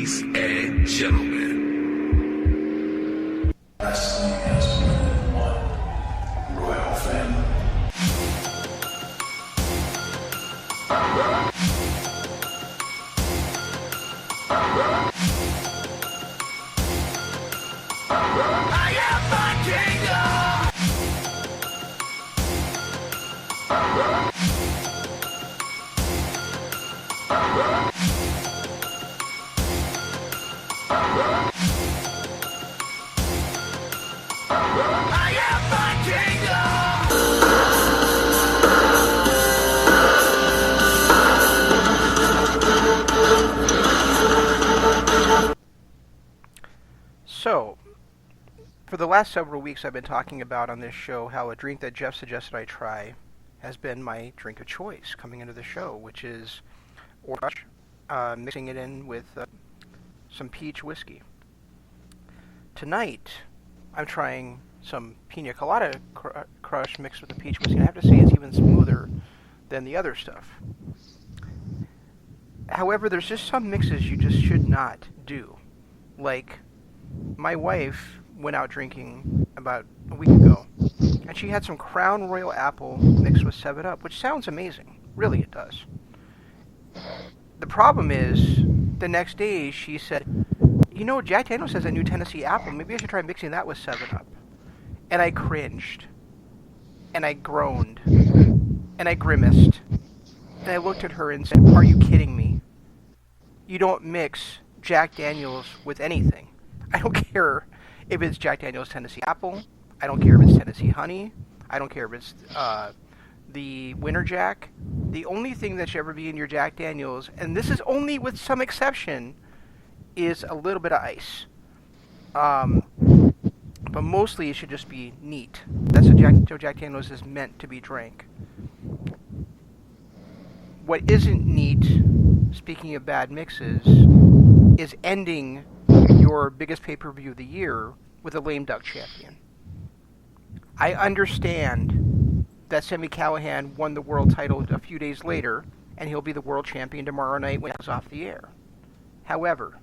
Ladies and gentlemen, wrestling has more than one royal family. I am my kingdom! I am my kingdom! So, for the last several weeks I've been talking about on this show how a drink that Jeff suggested I try has been my drink of choice coming into the show, which is orange, mixing it in with some peach whiskey. Tonight, I'm trying some pina colada crush mixed with the peach whiskey. I have to say it's even smoother than the other stuff. However, there's just some mixes you just should not do. Like, my wife went out drinking about a week ago, and she had some Crown Royal Apple mixed with 7-Up, which sounds amazing. Really, it does. The problem is, the next day she said, you know, Jack Daniels has a new Tennessee Apple. Maybe I should try mixing that with 7-Up. And I cringed. And I groaned. And I grimaced. And I looked at her and said, are you kidding me? You don't mix Jack Daniels with anything. I don't care if it's Jack Daniels Tennessee Apple. I don't care if it's Tennessee Honey. I don't care if it's the Winter Jack. The only thing that should ever be in your Jack Daniels, and this is only with some exception, is a little bit of ice. But mostly it should just be neat. That's what Jack Daniels is meant to be drank. What isn't neat, speaking of bad mixes, is ending your biggest pay-per-view of the year with a lame duck champion. I understand that Sami Callihan won the world title a few days later, and he'll be the world champion tomorrow night when it's off the air. However,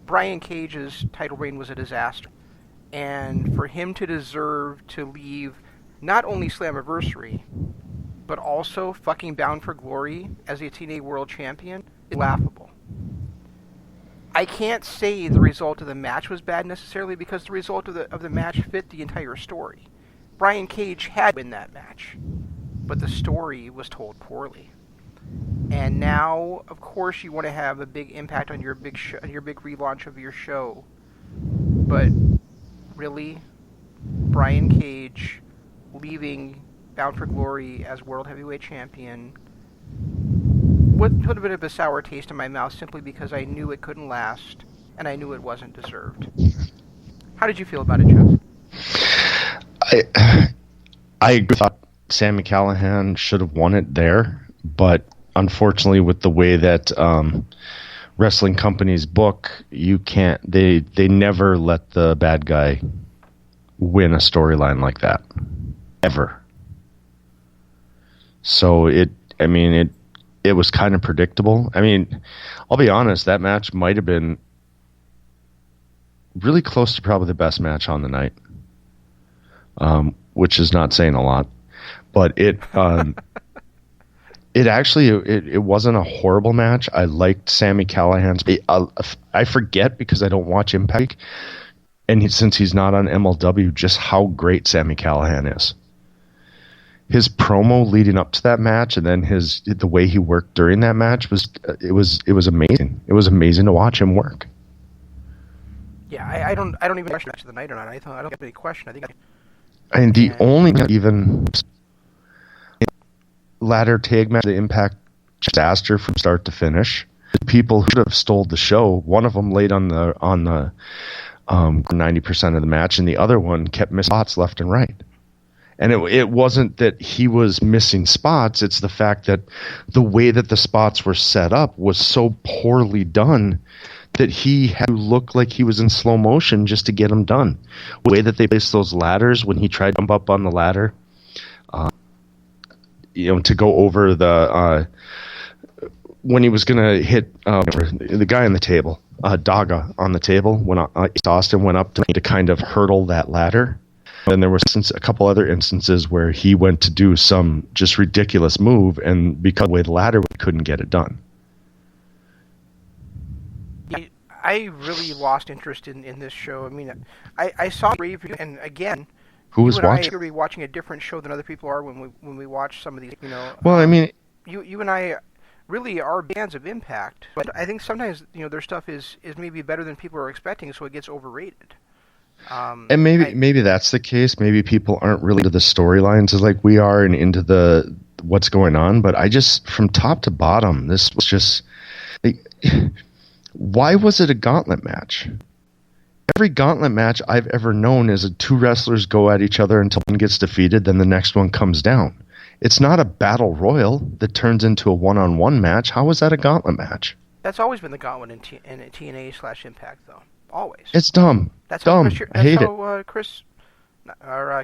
Brian Cage's title reign was a disaster, and for him to deserve to leave not only Slammiversary, but also fucking Bound for Glory as the TNA World Champion is laughable. I can't say the result of the match was bad necessarily because the result of the match fit the entire story. Brian Cage had to win that match, but the story was told poorly. And now, of course, you want to have a big impact on your big relaunch of your show. But really, Brian Cage leaving Bound for Glory as World Heavyweight Champion put a bit of a sour taste in my mouth simply because I knew it couldn't last, and I knew it wasn't deserved. How did you feel about it, Jeff? I thought Sami Callihan should have won it there, but unfortunately, with the way that wrestling companies book, you can't. They never let the bad guy win a storyline like that, ever. So it was kind of predictable. I mean, I'll be honest, that match might have been really close to probably the best match on the night, which is not saying a lot. But it wasn't a horrible match. I liked Sami Callihan's. I forget because I don't watch Impact, and since he's not on MLW, just how great Sami Callihan is. His promo leading up to that match, and then the way he worked during that match was amazing. It was amazing to watch him work. Yeah, I don't even question match of the night or not. I don't have any question. The only even ladder tag match, the Impact disaster from start to finish. The people who have stole the show. One of them laid on the 90% of the match, and the other one kept missing spots left and right. And it wasn't that he was missing spots. It's the fact that the way that the spots were set up was so poorly done that he had to look like he was in slow motion just to get them done. The way that they placed those ladders when he tried to jump up on the ladder, to go over when he was going to hit the guy on the table, Daga on the table, when Austin went up to kind of hurdle that ladder. And there was a couple other instances where he went to do some just ridiculous move, and because of the way the ladder, we couldn't get it done. I really lost interest in this show. I mean, I saw the review, and again, who was watching? I appear to be watching a different show than other people are when we watch some of these. You know. Well, I mean, you and I really are fans of Impact, but I think sometimes their stuff is maybe better than people are expecting, so it gets overrated. And maybe that's the case. Maybe people aren't really into the storylines as like we are and into the what's going on. But I just, from top to bottom, this was just. Why was it a gauntlet match? Every gauntlet match I've ever known is two wrestlers go at each other until one gets defeated, then the next one comes down. It's not a battle royal that turns into a one-on-one match. How is that a gauntlet match? That's always been the gauntlet in TNA/Impact, though. Always. It's dumb. That's dumb. I hate it.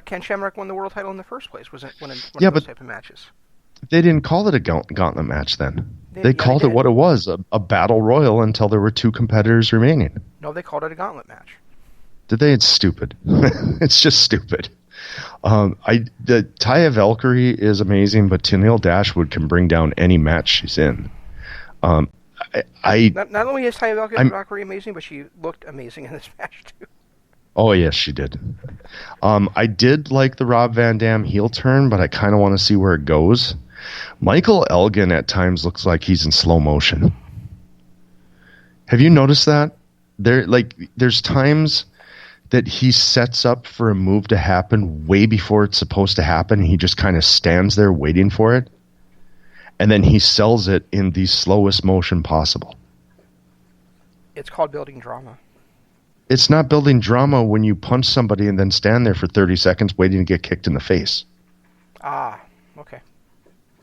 Ken Shamrock won the world title in the first place. Was it one of those type of matches? They didn't call it a gauntlet match then. They called it what it was, a battle royal until there were two competitors remaining. No, they called it a gauntlet match. Did they? It's stupid. It's just stupid. The Taya Valkyrie is amazing, but Tennille Dashwood can bring down any match she's in. Not only is Taya Valkyrie amazing, but she looked amazing in this match too. Oh yes, she did. I did like the Rob Van Dam heel turn, but I kind of want to see where it goes. Michael Elgin at times looks like he's in slow motion. Have you noticed that? There's times that he sets up for a move to happen way before it's supposed to happen, and he just kind of stands there waiting for it, and then he sells it in the slowest motion possible. It's called building drama. It's not building drama when you punch somebody and then stand there for 30 seconds waiting to get kicked in the face. Ah, okay.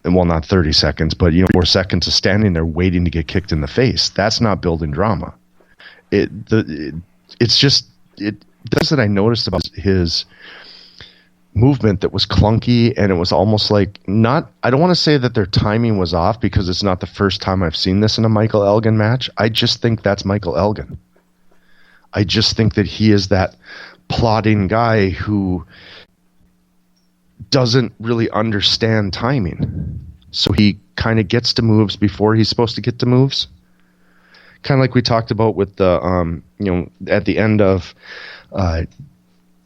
And well, not 30 seconds, but 4 seconds of standing there waiting to get kicked in the face. That's not building drama. It's just that I noticed about his movement that was clunky, and it was almost like I don't want to say that their timing was off, because it's not the first time I've seen this in a Michael Elgin match. I just think that's Michael Elgin. I just think that he is that plodding guy who doesn't really understand timing. So he kind of gets to moves before he's supposed to get to moves. Kind of like we talked about with the, at the end of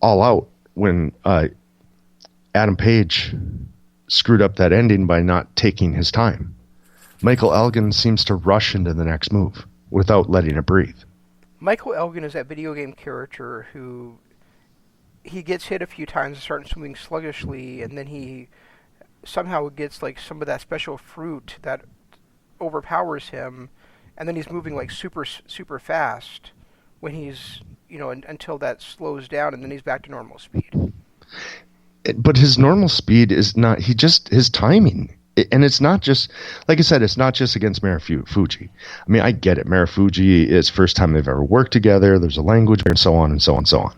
All Out, when Adam Page screwed up that ending by not taking his time. Michael Elgin seems to rush into the next move without letting it breathe. Michael Elgin is that video game character who he gets hit a few times and starts moving sluggishly, and then he somehow gets like some of that special fruit that overpowers him, and then he's moving like super fast when he's until that slows down, and then he's back to normal speed. But his normal speed is not. His timing. And it's not just, like I said, it's not just against Marufuji. I mean, I get it. Marufuji is first time they've ever worked together. There's a language and so on and so on and so on.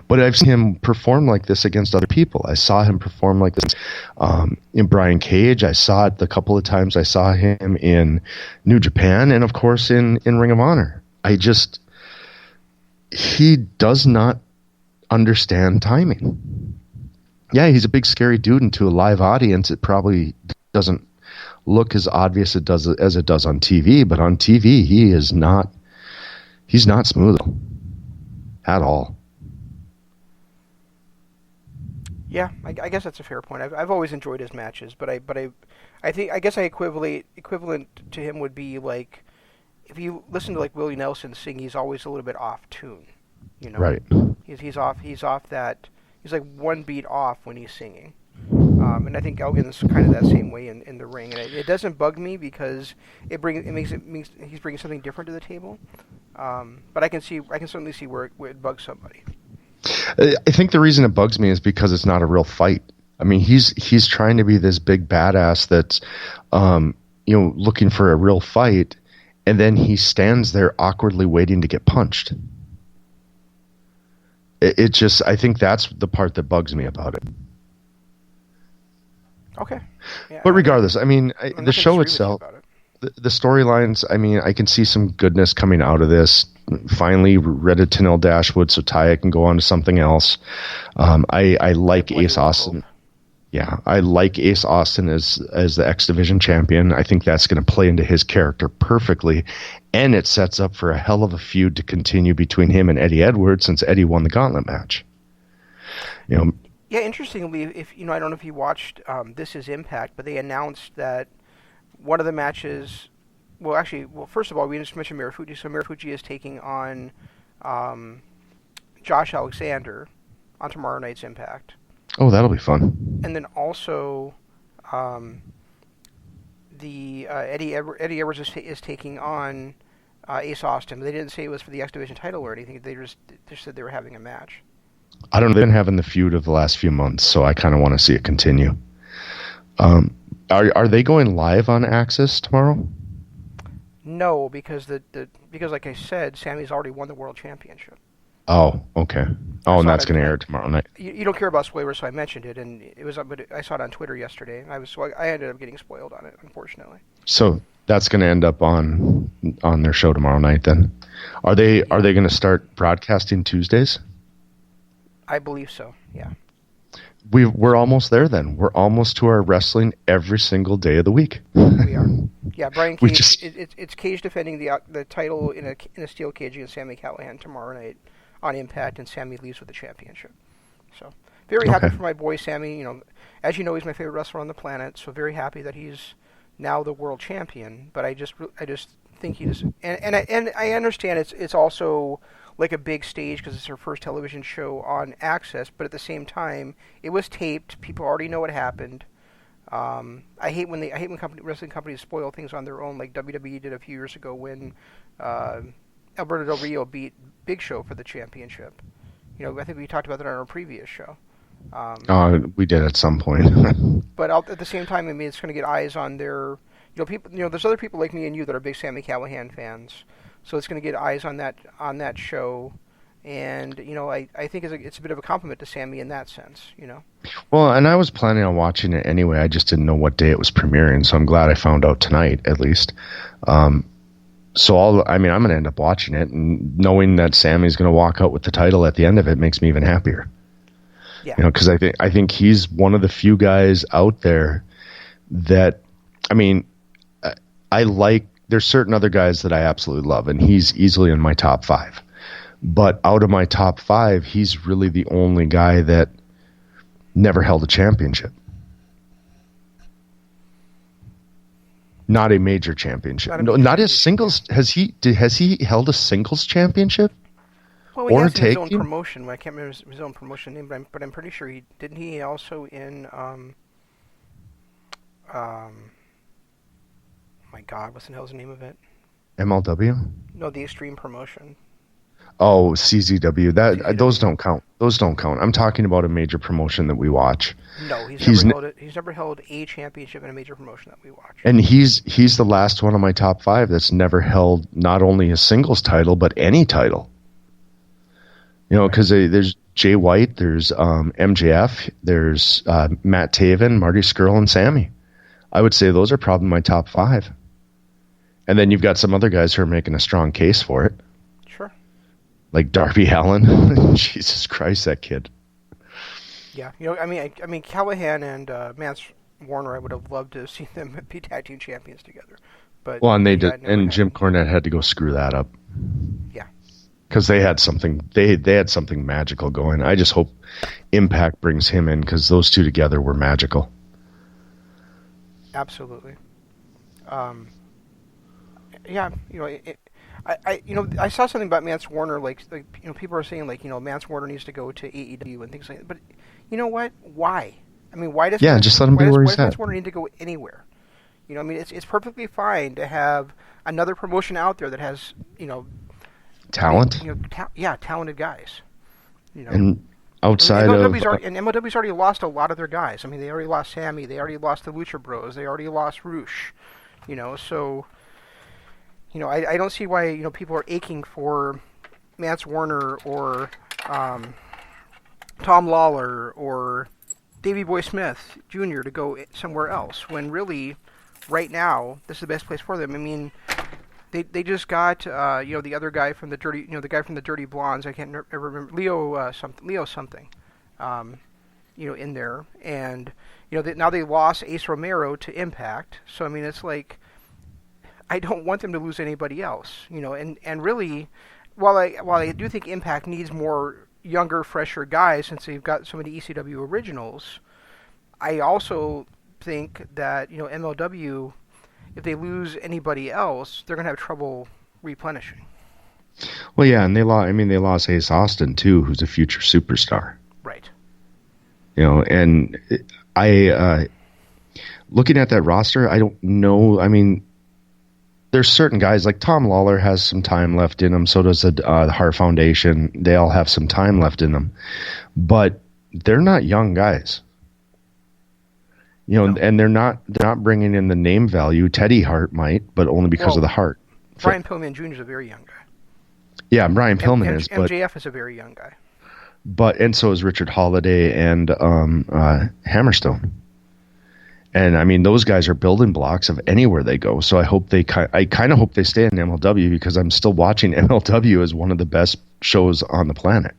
But I've seen him perform like this against other people. I saw him perform like this in Brian Cage. I saw it the couple of times I saw him in New Japan, and of course in Ring of Honor. He does not understand timing. Yeah, he's a big scary dude, and to a live audience it probably doesn't look as obvious as it does on TV, but on TV he's not smooth at all. Yeah, I guess that's a fair point. I've always enjoyed his matches, but I guess equivalent to him would be like if you listen to like Willie Nelson sing, he's always a little bit off tune, Right. He's off that. He's like one beat off when he's singing. And I think Elgin's kind of that same way in the ring, and it doesn't bug me because he's bringing something different to the table. But I can certainly see where it bugs somebody. I think the reason it bugs me is because it's not a real fight. I mean, he's trying to be this big badass that's looking for a real fight, and then he stands there awkwardly waiting to get punched. I think that's the part that bugs me about it. Okay. Yeah, but regardless, I mean, the show itself the storylines, I mean, I can see some goodness coming out of this. Finally, rid of Tenille Dashwood so Taya can go on to something else. I like Ace Austin. Yeah, I like Ace Austin as the X Division champion. I think that's going to play into his character perfectly, and it sets up for a hell of a feud to continue between him and Eddie Edwards since Eddie won the Gauntlet match. You know. Yeah, interestingly, if I don't know if you watched This Is Impact, but they announced that one of the matches. Well, first of all, we just mentioned Marufuji. So Marufuji is taking on Josh Alexander on tomorrow night's Impact. Oh, that'll be fun. And then also, Eddie Edwards is taking on Ace Austin. They didn't say it was for the X Division title or anything. They just said they were having a match. I don't know. They've been having the feud of the last few months, so I kind of want to see it continue. Are they going live on Axis tomorrow? No, because because like I said, Sammy's already won the world championship. Oh, okay. Oh, and that's going to air tomorrow night. You don't care about spoilers, so I mentioned it, and it was. But I saw it on Twitter yesterday, and I ended up getting spoiled on it, unfortunately. So that's going to end up on their show tomorrow night. Then, are they going to start broadcasting Tuesdays? I believe so. Yeah. We're almost there. Then we're almost to our wrestling every single day of the week. We are. Yeah, Brian Cage. It's Cage defending the title in a steel cage against Sami Callihan tomorrow night on Impact, and Sammy leaves with the championship. So very happy for my boy Sammy. As you know, he's my favorite wrestler on the planet. So very happy that he's now the world champion. But I just think he's and I understand it's also like a big stage because it's her first television show on Access. But at the same time, it was taped. People already know what happened. I hate when wrestling companies spoil things on their own, like WWE did a few years ago when Alberto Del Rio beat Big Show for the championship. I think we talked about that on our previous show. We did at some point. But at the same time, I mean, it's going to get eyes on their, people. There's other people like me and you that are big Sami Callihan fans, so it's going to get eyes on that show. And I think it's a bit of a compliment to Sammy in that sense. Well, and I was planning on watching it anyway. I just didn't know what day it was premiering, so I'm glad I found out tonight at least. So I'm going to end up watching it, and knowing that Sammy's going to walk out with the title at the end of it makes me even happier. Yeah. Because I think he's one of the few guys out there that, I like. There's certain other guys that I absolutely love, and he's easily in my top 5. But out of my top 5, he's really the only guy that never held a championship. Not a major championship. Not his singles. Has he held a singles championship? Well, he has his own promotion. I can't remember his own promotion name, but I'm pretty sure he didn't. He also in my God, what's the hell's the name of it? MLW? No, the Extreme Promotion. Oh, CZW. Those don't count. Those don't count. I'm talking about a major promotion that we watch. No, he's never held a championship in a major promotion that we watch. And he's the last one of my top 5 that's never held not only a singles title but any title. Because there's Jay White, there's MJF, there's Matt Taven, Marty Scurll, and Sammy. I would say those are probably my top 5. And then you've got some other guys who are making a strong case for it. Sure. Like Darby Allin. Jesus Christ, that kid. Yeah, I mean, Callahan and Mance Warner, I would have loved to have seen them be tag team champions together. But and they did, and Jim Cornette had to go screw that up. Yeah. Because they had something, they had something magical going. I just hope Impact brings him in because those two together were magical. Absolutely. Yeah, I saw something about Mance Warner, like people are saying Mance Warner needs to go to AEW and things like that. But you know what? Why? I mean, why does just let him be where he's at. Why does Mance Warner need to go anywhere? It's perfectly fine to have another promotion out there that has talent. Talented guys. And outside MLW's already lost a lot of their guys. I mean, they already lost Sammy. They already lost the Lucha Bros. They already lost Roosh. So. I don't see why people are aching for Mance Warner or Tom Lawler or Davey Boy Smith Jr. to go somewhere else when really right now, this is the best place for them. I mean, they just got the other guy from the Dirty Blondes. I can't ever remember Leo something, in there, and now they lost Ace Romero to Impact. So I mean, it's like I don't want them to lose anybody else, and really, while I do think Impact needs more younger, fresher guys since they've got so many ECW originals, I also think that MLW, if they lose anybody else, they're going to have trouble replenishing. Well, yeah, and they lost Ace Austin too, who's a future superstar. Right. And I looking at that roster, I don't know. I mean, there's certain guys like Tom Lawler has some time left in him. So does the Hart Foundation. They all have some time left in them, but they're not young guys. No. And they're not bringing in the name value. Teddy Hart might, but only because of the heart. Brian Pillman Jr. is a very young guy. Yeah, Brian Pillman is. But MJF is a very young guy. And so is Richard Holiday and Hammerstone. And I mean, those guys are building blocks of anywhere they go. So I kind of hope they stay in MLW, because I'm still watching MLW as one of the best shows on the planet.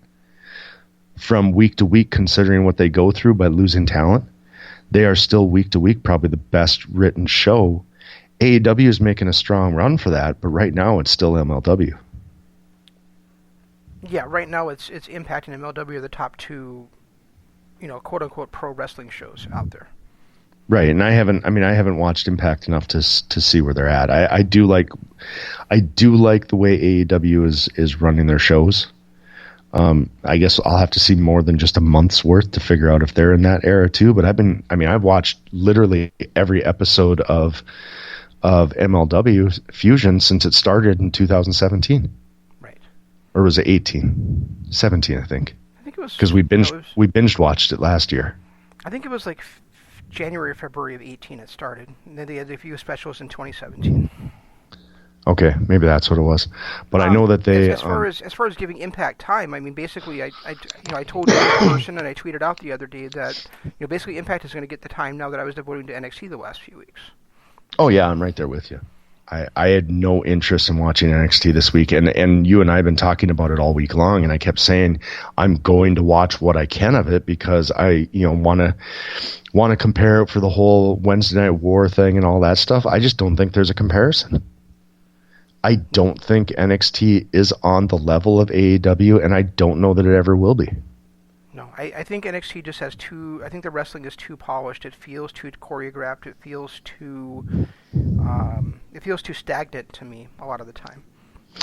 From week to week, considering what they go through by losing talent, they are still week to week probably the best written show. AEW is making a strong run for that, but right now it's still MLW. Yeah, right now it's Impact and MLW are the top two, quote unquote pro wrestling shows out there. Right, and I haven't watched Impact enough to see where they're at. I do like the way AEW is running their shows. I guess I'll have to see more than just a month's worth to figure out if they're in that era too. But I've watched literally every episode of MLW Fusion since it started in 2017. Right. Or was it 18? 17, I think. I think it was, because we binge watched it last year. I think it was like January or February of 18 it started. And then they had a few specials in 2017. Okay, maybe that's what it was, but I know that they. As far as giving Impact time, I mean, basically, I told you in person, and I tweeted out the other day that basically Impact is going to get the time now that I was devoting to NXT the last few weeks. Oh yeah, I'm right there with you. I had no interest in watching NXT this week, and you and I have been talking about it all week long, and I kept saying I'm going to watch what I can of it because I want to compare it for the whole Wednesday Night War thing and all that stuff. I just don't think there's a comparison. I don't think NXT is on the level of AEW, and I don't know that it ever will be. No, I think NXT just has too. I think the wrestling is too polished. It feels too choreographed. It feels too stagnant to me a lot of the time.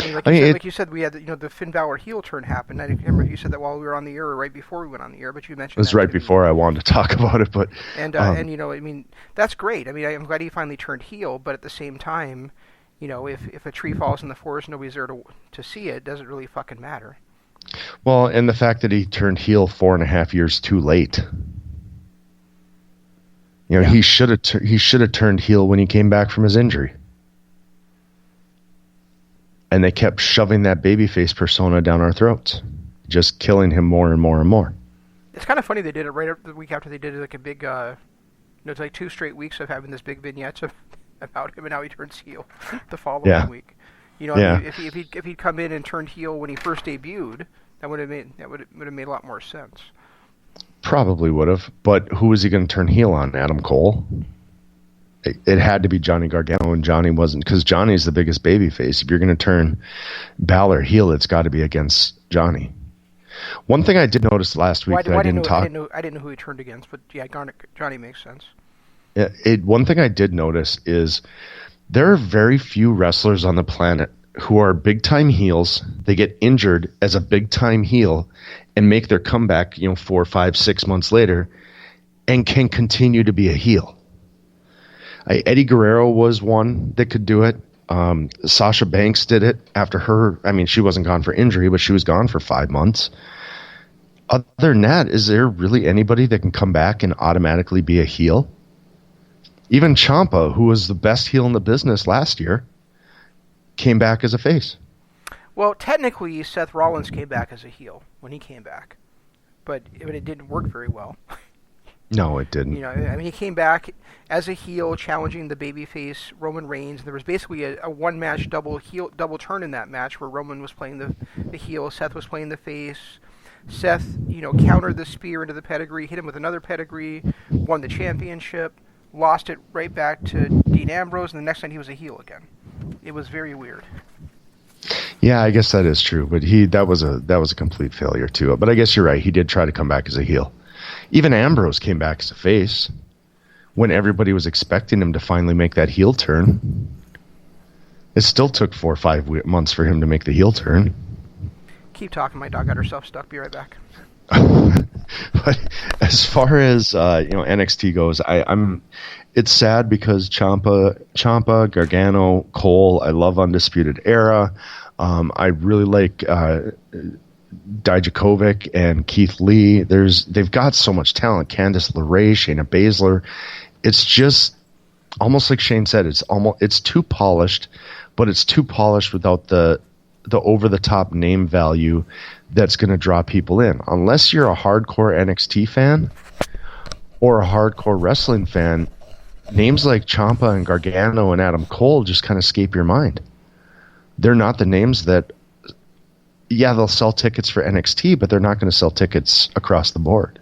I mean, like you said, we had the Finn Balor heel turn happen. I remember you said that while we were on the air or right before we went on the air, but you mentioned it was right before I wanted to talk about it. But and I mean, that's great. I mean, I'm glad he finally turned heel, but at the same time, if a tree falls in the forest, nobody's there to see it. Doesn't really fucking matter. Well, and the fact that he turned heel 4.5 years too late. He should have turned heel when he came back from his injury. And they kept shoving that babyface persona down our throats, just killing him more and more and more. It's kind of funny they did it right the week after they did like a big, it's like 2 straight weeks of having this big vignettes about him and how he turns heel the following week. If he'd come in and turned heel when he first debuted, that would have made a lot more sense. Probably would have, but who was he going to turn heel on? Adam Cole? It had to be Johnny Gargano, and Johnny wasn't, because Johnny's the biggest babyface. If you're going to turn Balor heel, it's got to be against Johnny. One thing I did notice last week I didn't know who he turned against, but yeah, Johnny makes sense. One thing I did notice is there are very few wrestlers on the planet who are big-time heels. They get injured as a big-time heel and make their comeback, 4, 5, 6 months later, and can continue to be a heel. Eddie Guerrero was one that could do it. Sasha Banks did it after her. I mean, she wasn't gone for injury, but she was gone for 5 months. Other than that, is there really anybody that can come back and automatically be a heel? Even Ciampa, who was the best heel in the business last year, came back as a face. Well, technically, Seth Rollins came back as a heel when he came back, but it didn't work very well. No, it didn't. You know, I mean, he came back as a heel, challenging the babyface Roman Reigns. There was basically a one-match double turn in that match where Roman was playing the heel, Seth was playing the face. Seth, countered the spear into the pedigree, hit him with another pedigree, won the championship, lost it right back to Dean Ambrose, and the next time he was a heel again. It was very weird. Yeah, I guess that is true, but that was a complete failure too. But I guess you're right. He did try to come back as a heel. Even Ambrose came back as a face when everybody was expecting him to finally make that heel turn. It still took 4 or 5 months for him to make the heel turn. Keep talking. My dog got herself stuck. Be right back. But as far as NXT goes, it's sad because Ciampa, Gargano, Cole. I love Undisputed Era. I really like Dijakovic and Keith Lee. They've got so much talent. Candice LeRae, Shayna Baszler. It's just almost like Shane said. It's too polished, but it's too polished without the over the top name value that's going to draw people in. Unless you're a hardcore NXT fan or a hardcore wrestling fan, names like Ciampa and Gargano and Adam Cole just kind of escape your mind. They're not the names that, yeah, they'll sell tickets for NXT, but they're not going to sell tickets across the board.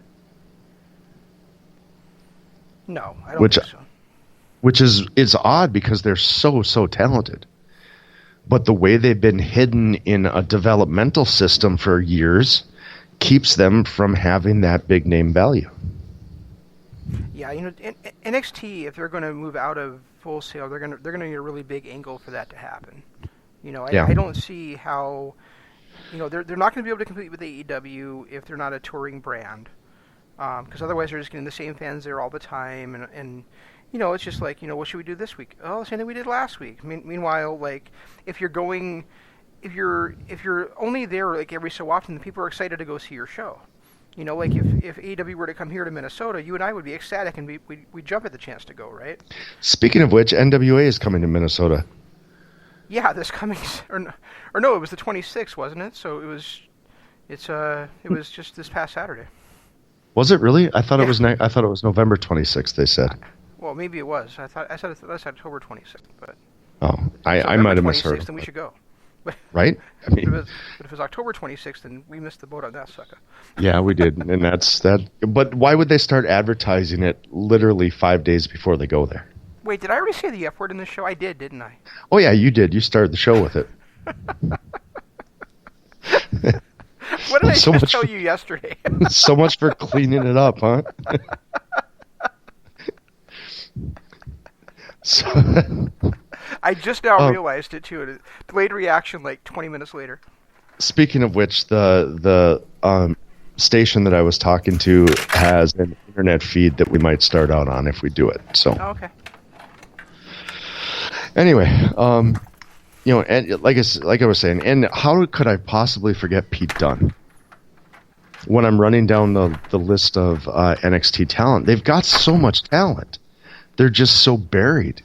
No, I don't think so. Which is odd because they're so talented. But the way they've been hidden in a developmental system for years keeps them from having that big name value. Yeah, NXT, if they're going to move out of Full Sail, they're going to need a really big angle for that to happen. I don't see how. They're not going to be able to compete with AEW if they're not a touring brand, because otherwise they're just getting the same fans there all the time, and it's just like, what should we do this week? Oh, same thing we did last week. Meanwhile, like, if you're only there like every so often, the people are excited to go see your show. Like if AEW were to come here to Minnesota, you and I would be ecstatic and we'd jump at the chance to go, right? Speaking of which, NWA is coming to Minnesota. Yeah, this coming or no, it was the 26th, wasn't it? So it was just this past Saturday. Was it really? I thought it was. I thought it was November 26th. They said. Well, maybe it was. I said October 26th, but. Oh, I might have misheard. Then we should go. Right? But if it was October 26th, then we missed the boat on that sucker. Yeah, we did, and that's that. But why would they start advertising it literally 5 days before they go there? Wait, did I already say the F word in this show? I did, didn't I? Oh yeah, you did. You started the show with it. What did I tell you yesterday? So much for cleaning it up, huh? I just now realized it too. Delayed reaction like 20 minutes later. Speaking of which, the station that I was talking to has an internet feed that we might start out on if we do it. So. Oh, okay. Anyway, and like I was saying, and how could I possibly forget Pete Dunne? When I'm running down the list of NXT talent, they've got so much talent. They're just so buried.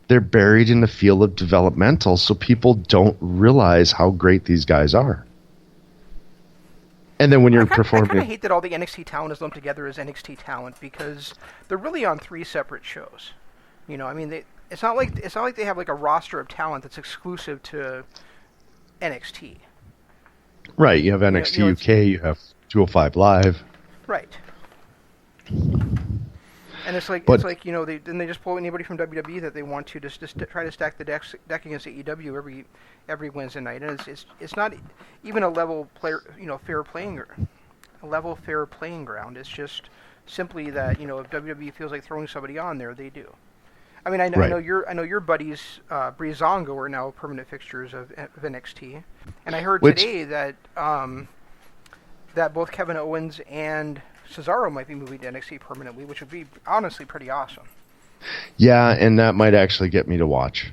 They're buried in the field of developmental, so people don't realize how great these guys are. And then when you're performing, I kind of hate that all the NXT talent is lumped together as NXT talent because they're really on 3 separate shows. It's not like they have like a roster of talent that's exclusive to NXT. Right. You have NXT UK. You have 205 Live. Right. And it's like they just pull anybody from WWE that they want to just try to stack the deck against AEW every Wednesday night, and it's not even a level fair playing ground. It's just simply that if WWE feels like throwing somebody on there, they do. I mean, I know your buddies Breezango are now permanent fixtures of NXT, and I heard today that that both Kevin Owens and Cesaro might be moving to NXT permanently, which would be honestly pretty awesome. Yeah, and that might actually get me to watch.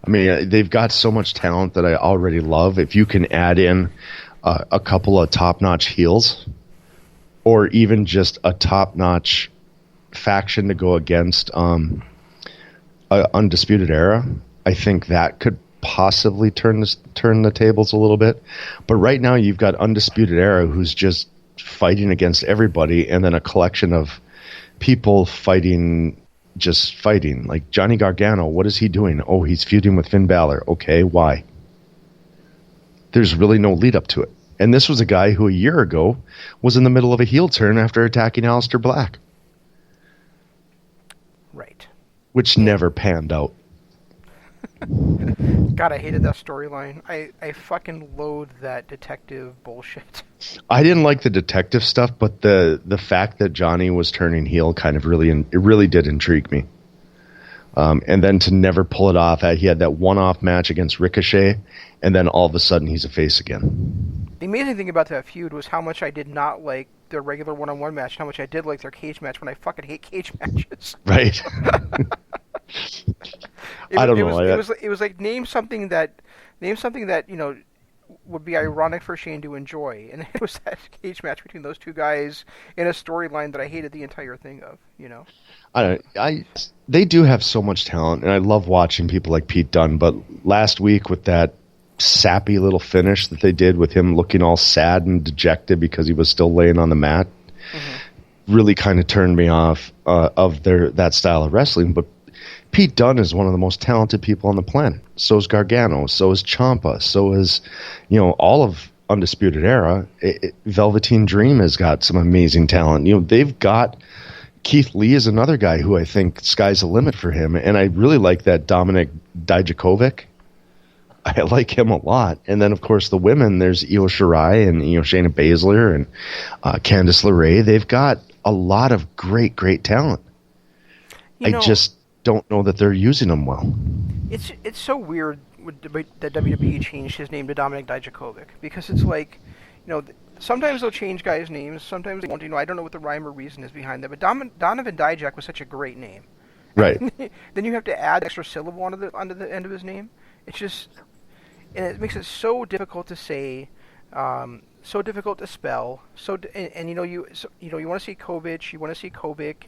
I mean, they've got so much talent that I already love. If you can add in a couple of top-notch heels, or even just a top-notch faction to go against Undisputed Era, I think that could possibly turn the tables a little bit. But right now, you've got Undisputed Era, who's just fighting against everybody, and then a collection of people fighting, just fighting. Like Johnny Gargano, what is he doing? Oh, he's feuding with Finn Balor. Okay, why? There's really no lead up to it. And this was a guy who a year ago was in the middle of a heel turn after attacking Aleister Black. Right. Which never panned out. God, I hated that storyline. I fucking loathe that detective bullshit. I didn't like the detective stuff, but the fact that Johnny was turning heel kind of really did intrigue me. And then to never pull it off, he had that one-off match against Ricochet, and then all of a sudden he's a face again. The amazing thing about that feud was how much I did not like their regular one-on-one match, how much I did like their cage match when I fucking hate cage matches. Right. I don't know. It was like name something that would be ironic for Shane to enjoy, and it was that cage match between those two guys in a storyline that I hated the entire thing of. They do have so much talent, and I love watching people like Pete Dunne. But last week with that sappy little finish that they did with him looking all sad and dejected because he was still laying on the mat, really kind of turned me off of that style of wrestling. But Pete Dunne is one of the most talented people on the planet. So is Gargano. So is Ciampa. So is, all of Undisputed Era. Velveteen Dream has got some amazing talent. They've got Keith Lee is another guy who I think sky's the limit for him. And I really like that Dominic Dijakovic. I like him a lot. And then, of course, the women, there's Io Shirai and Shayna Baszler and Candice LeRae. They've got a lot of great, great talent. I just don't know that they're using them well. It's so weird that WWE changed his name to Dominic Dijakovic, because it's like, sometimes they'll change guys' names, sometimes they won't. I don't know what the rhyme or reason is behind that, but Donovan Dijak was such a great name. Right. Then you have to add extra syllable onto the end of his name. It's just, and it makes it so difficult to say, so difficult to spell. You want to say Kovic, you want to say Kovic.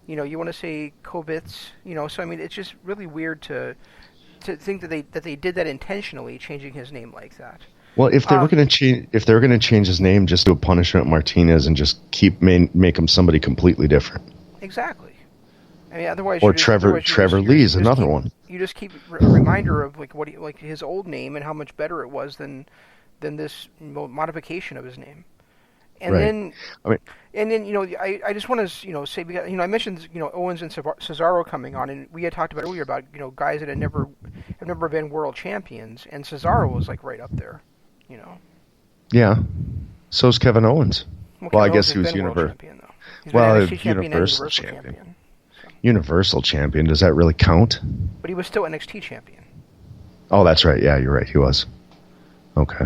You want to say Kovitz, so I mean, it's just really weird to think that they did that intentionally, changing his name like that. Well, if they were going to change his name, just do a Punishment Martinez and just make him somebody completely different. Exactly. I mean, otherwise. Or Trevor Lee's another one. You just keep a reminder of like his old name and how much better it was than this modification of his name. And right. then, I just want to, say, because, I mentioned, Owens and Cesaro coming on, and we had talked about earlier about, guys that have never been world champions, and Cesaro was like right up there, Yeah. So's Kevin Owens. Well, I guess he was Universal champion. So. Universal champion. Does that really count? But he was still NXT champion. Oh, that's right. Yeah, you're right. He was. Okay.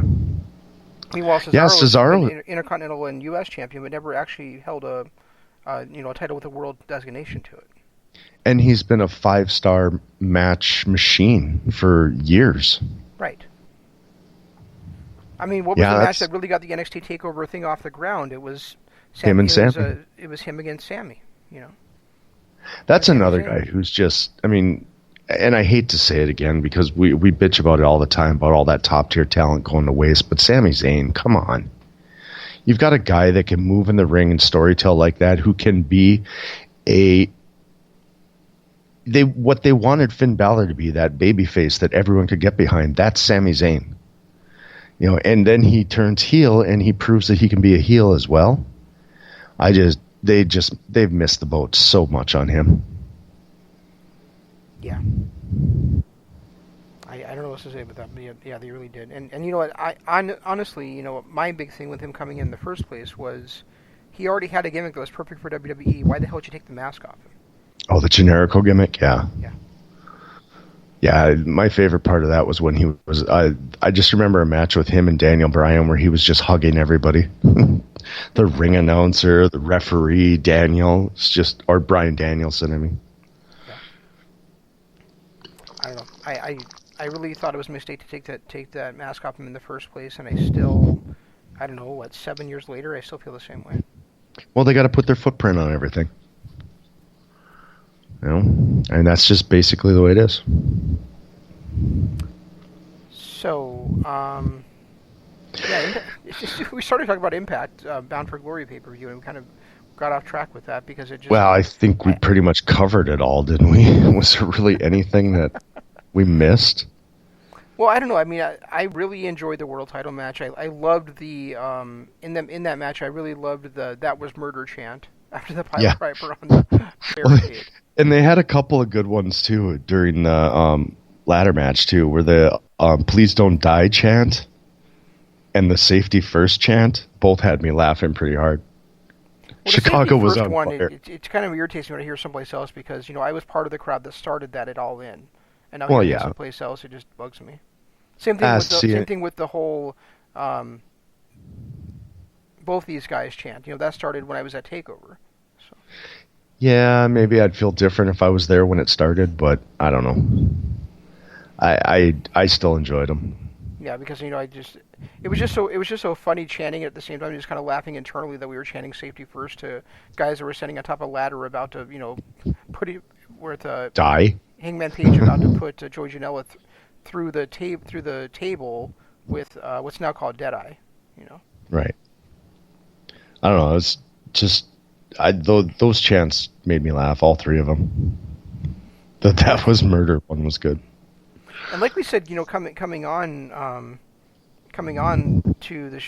Meanwhile, Cesaro was Intercontinental and U.S. champion, but never actually held a title with a world designation to it. And he's been a 5-star match machine for years. Right. I mean, what was the match that really got the NXT TakeOver thing off the ground? It was him and Sammy. It was him against Sammy. That's another guy who's just. I mean. And I hate to say it again because we bitch about it all the time about all that top tier talent going to waste. But Sami Zayn, come on. You've got a guy that can move in the ring and storytell like that, who can be what they wanted Finn Balor to be, that babyface that everyone could get behind. That's Sami Zayn. And then he turns heel and he proves that he can be a heel as well. They've missed the boat so much on him. Yeah. I don't know what to say about that, but yeah, they really did. And you know what? I honestly, my big thing with him coming in the first place was he already had a gimmick that was perfect for WWE. Why the hell did you take the mask off him? Oh, the Generico gimmick? Yeah. Yeah. Yeah, my favorite part of that was when he was... I just remember a match with him and Daniel Bryan where he was just hugging everybody. The ring announcer, the referee, Daniel, or Bryan Danielson, I mean. I don't know. I really thought it was a mistake to take that mask off him in the first place, and I still, I don't know, 7 years later, I still feel the same way. Well, they got to put their footprint on everything. And that's just basically the way it is. So, we started talking about Impact, Bound for Glory pay-per-view, and we kind of got off track with that because it just. Well, I think we pretty much covered it all, didn't we? Was there really anything that we missed? Well, I don't know. I mean, I really enjoyed the world title match. I loved the in that match. I really loved the "that was murder" chant after the Pied Piper on the barricade. And they had a couple of good ones too during the ladder match too, where the "please don't die" chant and the "safety first" chant both had me laughing pretty hard. Well, Chicago was on one, fire. It's kind of irritating when I hear someplace else because I was part of the crowd that started that at All In, and now hearing it someplace else, it just bugs me. Same thing with the whole both these guys chant. That started when I was at Takeover. So. Yeah, maybe I'd feel different if I was there when it started, but I don't know. I still enjoyed them. Yeah, because it was just so funny chanting it at the same time, just kind of laughing internally that we were chanting safety first to guys that were standing on top of a ladder about to put it with die. Hangman Page about to put Joey Janela through the table with what's now called Deadeye. Right. I don't know. It's just those chants made me laugh. All three of them. That was murder. One was good. And like we said, coming on to the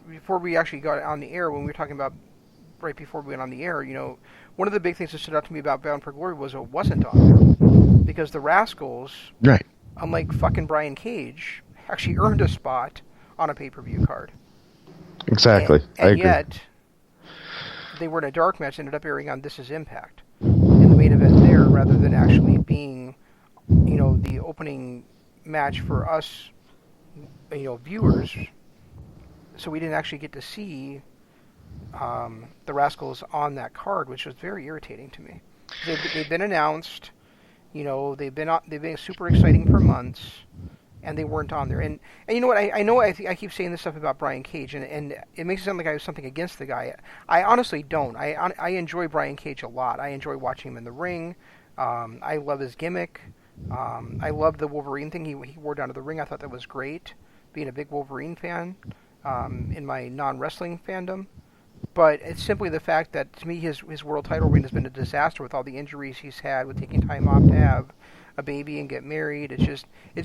before we actually got on the air, when we were talking about right before we went on the air, one of the big things that stood out to me about Bound for Glory was it wasn't on there because the Rascals, right, unlike fucking Brian Cage, actually earned a spot on a pay-per-view card. Exactly, I agree. Yet they were in a dark match, ended up airing on This Is Impact in the main event there, rather than actually being, the opening match for us, viewers. So we didn't actually get to see the Rascals on that card, which was very irritating to me. They've been announced, they've been super exciting for months, and they weren't on there. And you know what? I keep saying this stuff about Brian Cage, and it makes it sound like I have something against the guy. I honestly don't. I enjoy Brian Cage a lot. I enjoy watching him in the ring. I love his gimmick. I love the Wolverine thing he wore down to the ring. I thought that was great, being a big Wolverine fan in my non-wrestling fandom. But it's simply the fact that, to me, his world title reign has been a disaster with all the injuries he's had, with taking time off to have a baby and get married. It's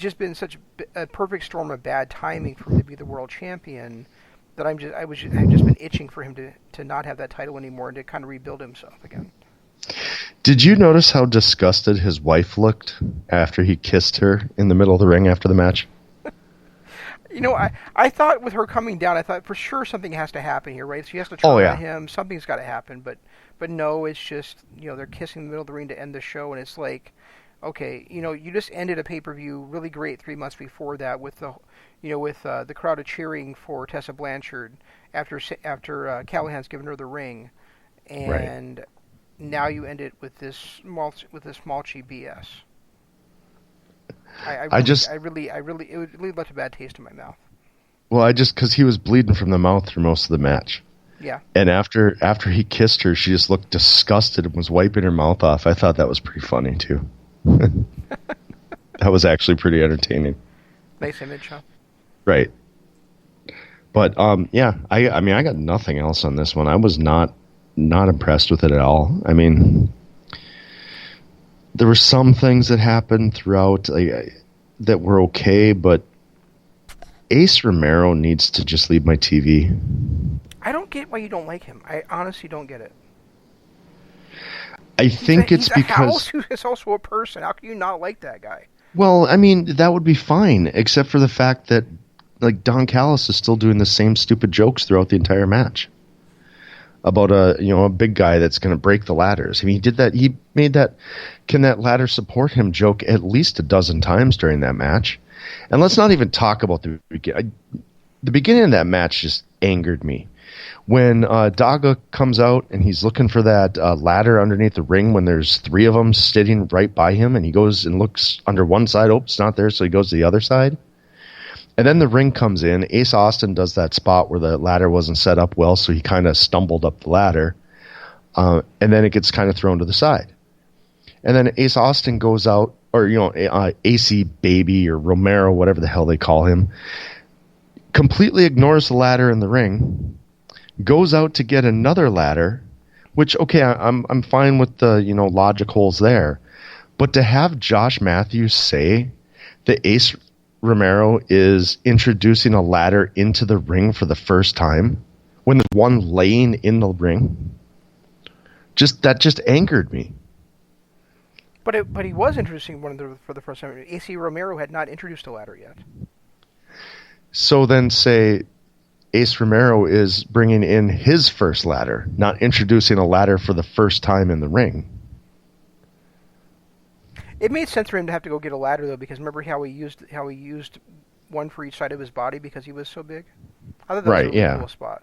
just been such a perfect storm of bad timing for him to be the world champion that I've just been itching for him to not have that title anymore and to kind of rebuild himself again. Did you notice how disgusted his wife looked after he kissed her in the middle of the ring after the match? I thought with her coming down, I thought for sure something has to happen here, right? She has to turn on him. Something's got to happen. But no, it's just, they're kissing in the middle of the ring to end the show, and it's like, okay, you just ended a pay-per-view really great 3 months before that with the crowd cheering for Tessa Blanchard after Callahan's given her the ring, and now you end it with this mulchy BS. It really left a bad taste in my mouth. Well, because he was bleeding from the mouth through most of the match. Yeah. And after he kissed her, she just looked disgusted and was wiping her mouth off. I thought that was pretty funny too. That was actually pretty entertaining. Nice image, huh? Right. But I mean, I got nothing else on this one. I was not impressed with it at all. I mean, there were some things that happened throughout that were okay, but Ace Romero needs to just leave my TV. I don't get why you don't like him. I honestly don't get it. I think it's because... He's a house who is also a person. How can you not like that guy? Well, I mean, that would be fine, except for the fact that Don Callis is still doing the same stupid jokes throughout the entire match. About a big guy that's going to break the ladders. I mean, he did that. He made that "can that ladder support him" joke at least a dozen times during that match. And let's not even talk about the beginning. The beginning of that match just angered me. When Daga comes out and he's looking for that ladder underneath the ring when there's three of them sitting right by him, and he goes and looks under one side. Oh, it's not there, so he goes to the other side. And then the ring comes in. Ace Austin does that spot where the ladder wasn't set up well, so he kind of stumbled up the ladder. And then it gets kind of thrown to the side. And then Ace Austin goes out, or, AC Baby or Romero, whatever the hell they call him, completely ignores the ladder in the ring, goes out to get another ladder, Which, okay, I'm fine with the, logic holes there. But to have Josh Matthews say that Ace Romero is introducing a ladder into the ring for the first time when there's one laying in the ring, that just angered me. But he was introducing one for the first time. AC Romero had not introduced a ladder yet. So then say Ace Romero is bringing in his first ladder, not introducing a ladder for the first time in the ring. It made sense for him to have to go get a ladder though, because remember how he used one for each side of his body because he was so big. I thought that was a really cool spot.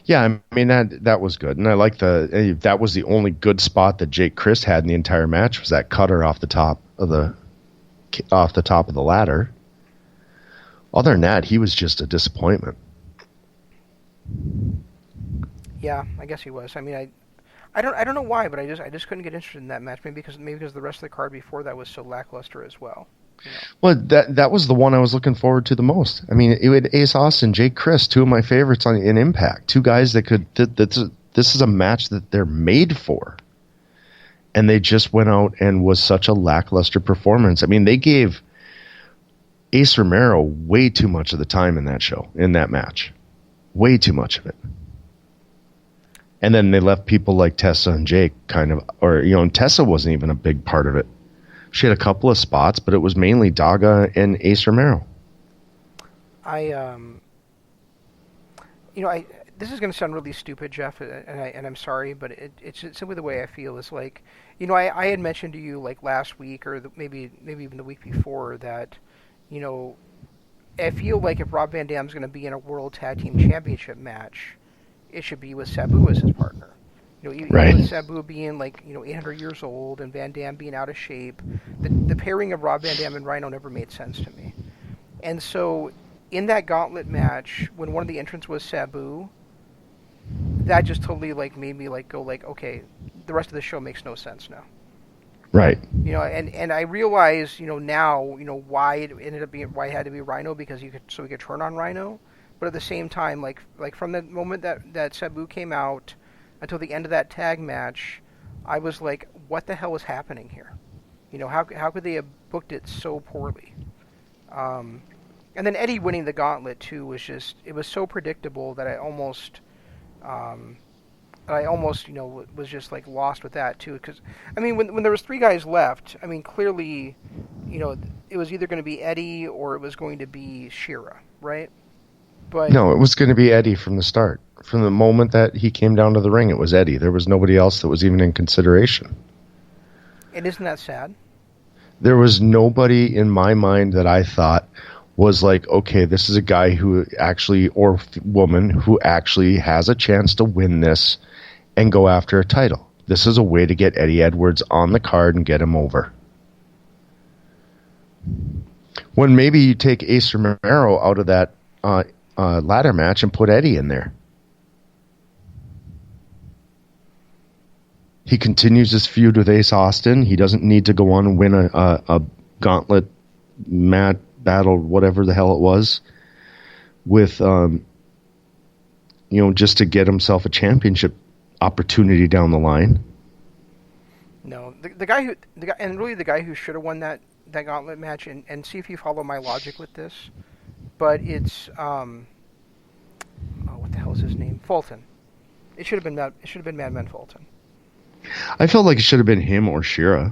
Yeah, I mean that was good, and I like that was the only good spot that Jake Crist had in the entire match was that cutter off the top of the ladder. Other than that, he was just a disappointment. Yeah, I guess he was. I mean, I don't know why, but I just couldn't get interested in that match. Maybe because the rest of the card before that was so lackluster as well. Well, that was the one I was looking forward to the most. I mean, it had Ace Austin, Jake Crist, two of my favorites in Impact. Two guys that could. This is a match that they're made for, and they just went out and was such a lackluster performance. I mean, they gave Ace Romero way too much of the time in that match, way too much of it. And then they left people like Tessa and Jake and Tessa wasn't even a big part of it. She had a couple of spots, but it was mainly Daga and Ace Romero. This is going to sound really stupid, Jeff, and I'm sorry, but it's simply the way I feel. Is like, I had mentioned to you like last week or maybe even the week before that, I feel like if Rob Van Dam's going to be in a World Tag Team Championship match, it should be with Sabu as his partner. Right. With Sabu being 800 years old and Van Dam being out of shape, the pairing of Rob Van Dam and Rhino never made sense to me. And so in that gauntlet match, when one of the entrants was Sabu, that just totally made me go okay, the rest of the show makes no sense now. Right. And I realize now why it ended up being why it had to be Rhino because we could turn on Rhino, but at the same time like from the moment that Sabu came out until the end of that tag match, I was like, what the hell is happening here? How could they have booked it so poorly? And then Eddie winning the gauntlet too was it was so predictable that I almost was just lost with that too. Because I mean, when there was three guys left, I mean clearly, it was either going to be Eddie or it was going to be Shera, right? But no, it was going to be Eddie from the start. From the moment that he came down to the ring, it was Eddie. There was nobody else that was even in consideration. And isn't that sad? There was nobody in my mind that I thought was like, okay, this is a guy who actually, or woman who actually has a chance to win this and go after a title. This is a way to get Eddie Edwards on the card and get him over. When maybe you take Ace Romero out of that ladder match and put Eddie in there. He continues his feud with Ace Austin. He doesn't need to go on and win a gauntlet battle, whatever the hell it was, with just to get himself a championship opportunity down the line. No, the guy who should have won that gauntlet match, and see if you follow my logic with this, but it's what the hell is his name? Fulton. It should have been Madman Fulton. I felt like it should have been him or Shera.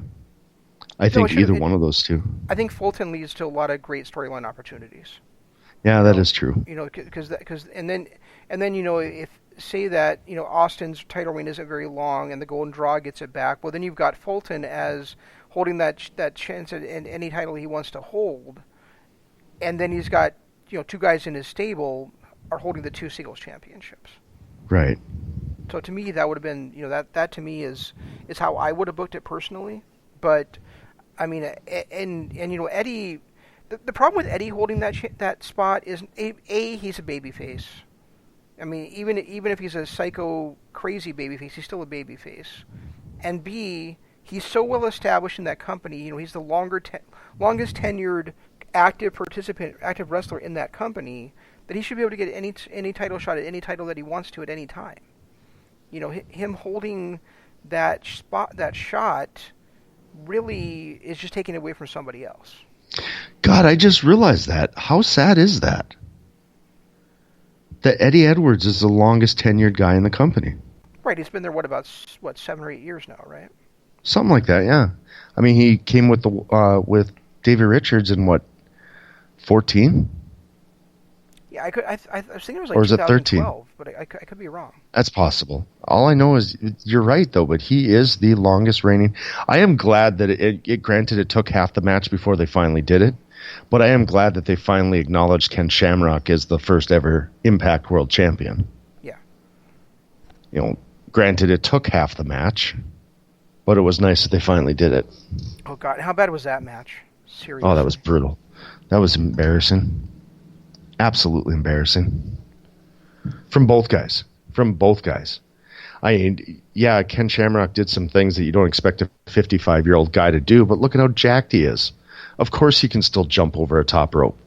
I think either one of those two. I think Fulton leads to a lot of great storyline opportunities. Yeah, that is true. Because then if say that Austin's title reign isn't very long and the Golden Draw gets it back, well then you've got Fulton as holding that chance at any title he wants to hold, and then he's got two guys in his stable are holding the two singles championships. Right. So to me, that would have been, that to me is how I would have booked it personally. But I mean, and Eddie, the problem with Eddie holding that spot is he's a babyface. I mean, even if he's a psycho crazy babyface, he's still a babyface. And B, he's so well established in that company. He's the longest tenured active wrestler in that company that he should be able to get any title shot at any title that he wants to at any time. him holding that shot, really is just taking it away from somebody else. God, I just realized that. How sad is that? That Eddie Edwards is the longest tenured guy in the company. Right, he's been there, about 7 or 8 years now, right? Something like that, yeah. I mean, he came with with Davey Richards in 14? Yeah, I was thinking it was or is it 13? 2012, but I could be wrong. That's possible. All I know is you're right, though. But he is the longest reigning. I am glad that it took half the match before they finally did it. But I am glad that they finally acknowledged Ken Shamrock as the first ever Impact World Champion. Yeah. Granted, it took half the match, but it was nice that they finally did it. Oh God, how bad was that match? Seriously. Oh, that was brutal. That was embarrassing. Absolutely embarrassing. From both guys. Ken Shamrock did some things that you don't expect a 55-year-old guy to do, but look at how jacked he is. Of course he can still jump over a top rope.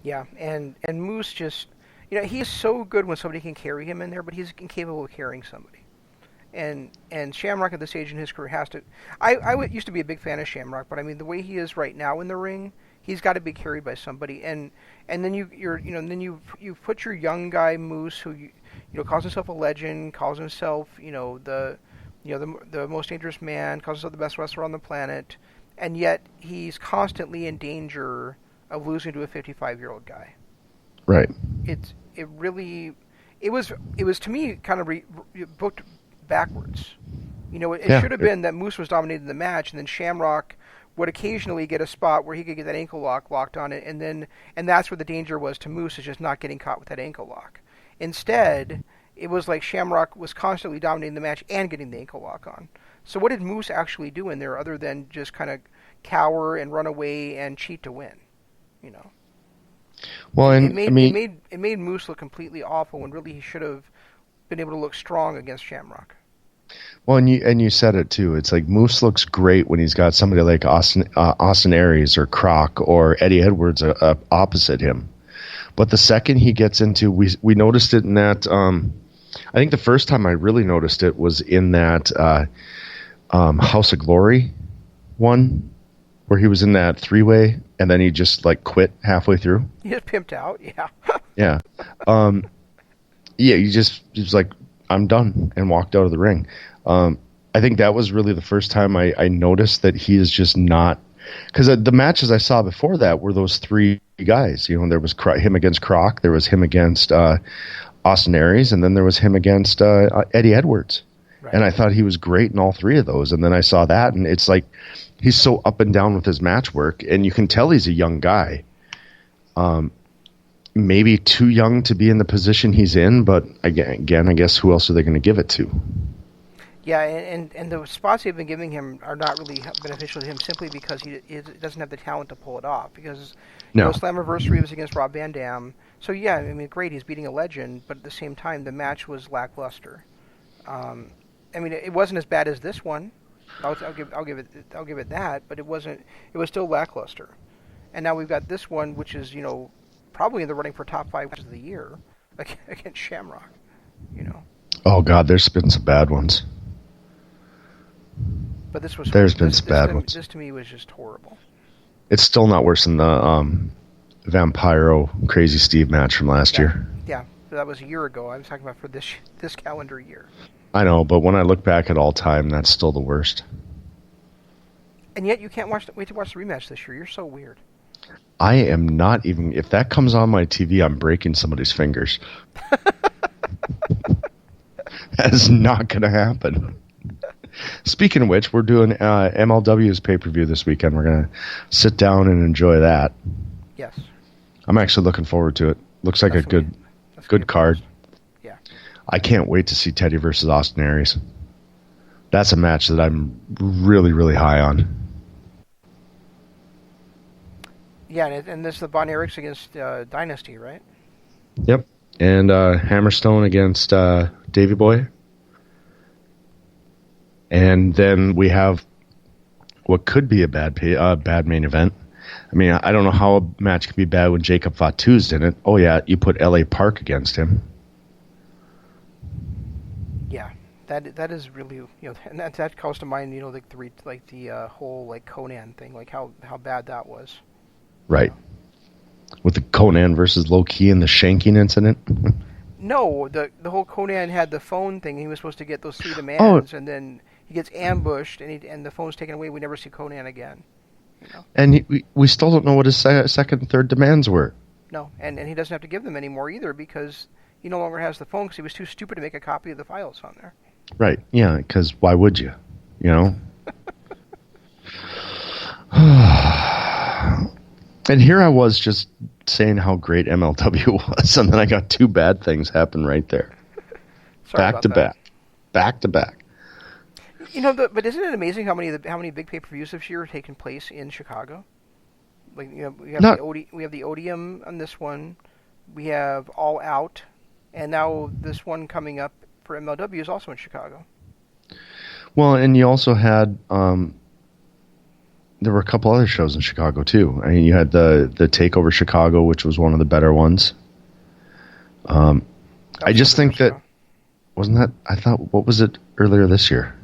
Yeah, and Moose just, he is so good when somebody can carry him in there, but he's incapable of carrying somebody. And Shamrock at this stage in his career has to. I used to be a big fan of Shamrock, but I mean the way he is right now in the ring, he's got to be carried by somebody. And then you put your young guy Moose, who calls himself a legend, calls himself the most dangerous man, calls himself the best wrestler on the planet, and yet he's constantly in danger of losing to a 55-year-old guy. Right. It was to me kind of booked backwards. It should have been that Moose was dominating the match, and then Shamrock would occasionally get a spot where he could get that ankle locked on it, and that's where the danger was to Moose, is just not getting caught with that ankle lock. Instead, it was like Shamrock was constantly dominating the match and getting the ankle lock on. So what did Moose actually do in there other than just kind of cower and run away and cheat to win? Well, and it made Moose look completely awful when really he should have been able to look strong against Shamrock. Well, and you said it too. It's like Moose looks great when he's got somebody like Austin Aries or Croc or Eddie Edwards opposite him. But the second he gets into, we noticed it in that. I think the first time I really noticed it was in that House of Glory one, where he was in that 3-way and then he just quit halfway through. He just pimped out, yeah. Yeah. He was like, I'm done, and walked out of the ring. I think that was really the first time I noticed that he is just not, because the matches I saw before that were those three guys. There was him against Croc, there was him against Austin Aries, and then there was him against Eddie Edwards. Right. And I thought he was great in all three of those. And then I saw that, and it's like he's so up and down with his match work, and you can tell he's a young guy. Maybe too young to be in the position he's in, but again, I guess who else are they going to give it to? Yeah, and the spots they've been giving him are not really beneficial to him simply because he doesn't have the talent to pull it off. Because Slammiversary was against Rob Van Dam, so yeah, I mean, great, he's beating a legend, but at the same time, the match was lackluster. I mean, it wasn't as bad as this one. I'll give it that, but it wasn't. It was still lackluster. And now we've got this one, which is probably in the running for top 5 matches of the year against Shamrock. Oh God, there's been some bad ones. But this was. There's been some bad ones. This to me was just horrible. It's still not worse than the Vampiro Crazy Steve match from last year. Yeah, that was a year ago. I was talking about for this calendar year. I know, but when I look back at all time, that's still the worst. And yet you can't wait to watch the rematch this year. You're so weird. I am not even. If that comes on my TV, I'm breaking somebody's fingers. That is not going to happen. Speaking of which, we're doing MLW's pay-per-view this weekend. We're going to sit down and enjoy that. Yes. I'm actually looking forward to it. Looks like a good card. Yeah. I can't wait to see Teddy versus Austin Aries. That's a match that I'm really, really high on. Yeah, and this is the Von Erichs against Dynasty, right? Yep. And Hammerstone against Davey Boy. And then we have what could be a bad main event. I mean, I don't know how a match can be bad when Jacob Fatu's in it. Oh, yeah, you put L.A. Park against him. That is really, and that calls to mind, the whole like Conan thing, like how bad that was. Right. With the Conan versus Low Key and the shanking incident. No, the whole Conan had the phone thing. He was supposed to get those 3 demands, and then he gets ambushed, and the phone's taken away. We never see Conan again. And we still don't know what his second and third demands were. No, and he doesn't have to give them anymore either because he no longer has the phone because he was too stupid to make a copy of the files on there. Right. Yeah. Because why would you? And here I was just saying how great MLW was, and then I got 2 bad things happen right there. Back to back. But isn't it amazing how many big pay-per-views this year have taken place in Chicago? Like we have the Odeum on this one, we have All Out, and now this one coming up for MLW is also in Chicago. Well, and you also had there were a couple other shows in Chicago too. I mean, you had the Takeover Chicago, which was one of the better ones. I just think that wasn't that. I thought, what was it earlier this year?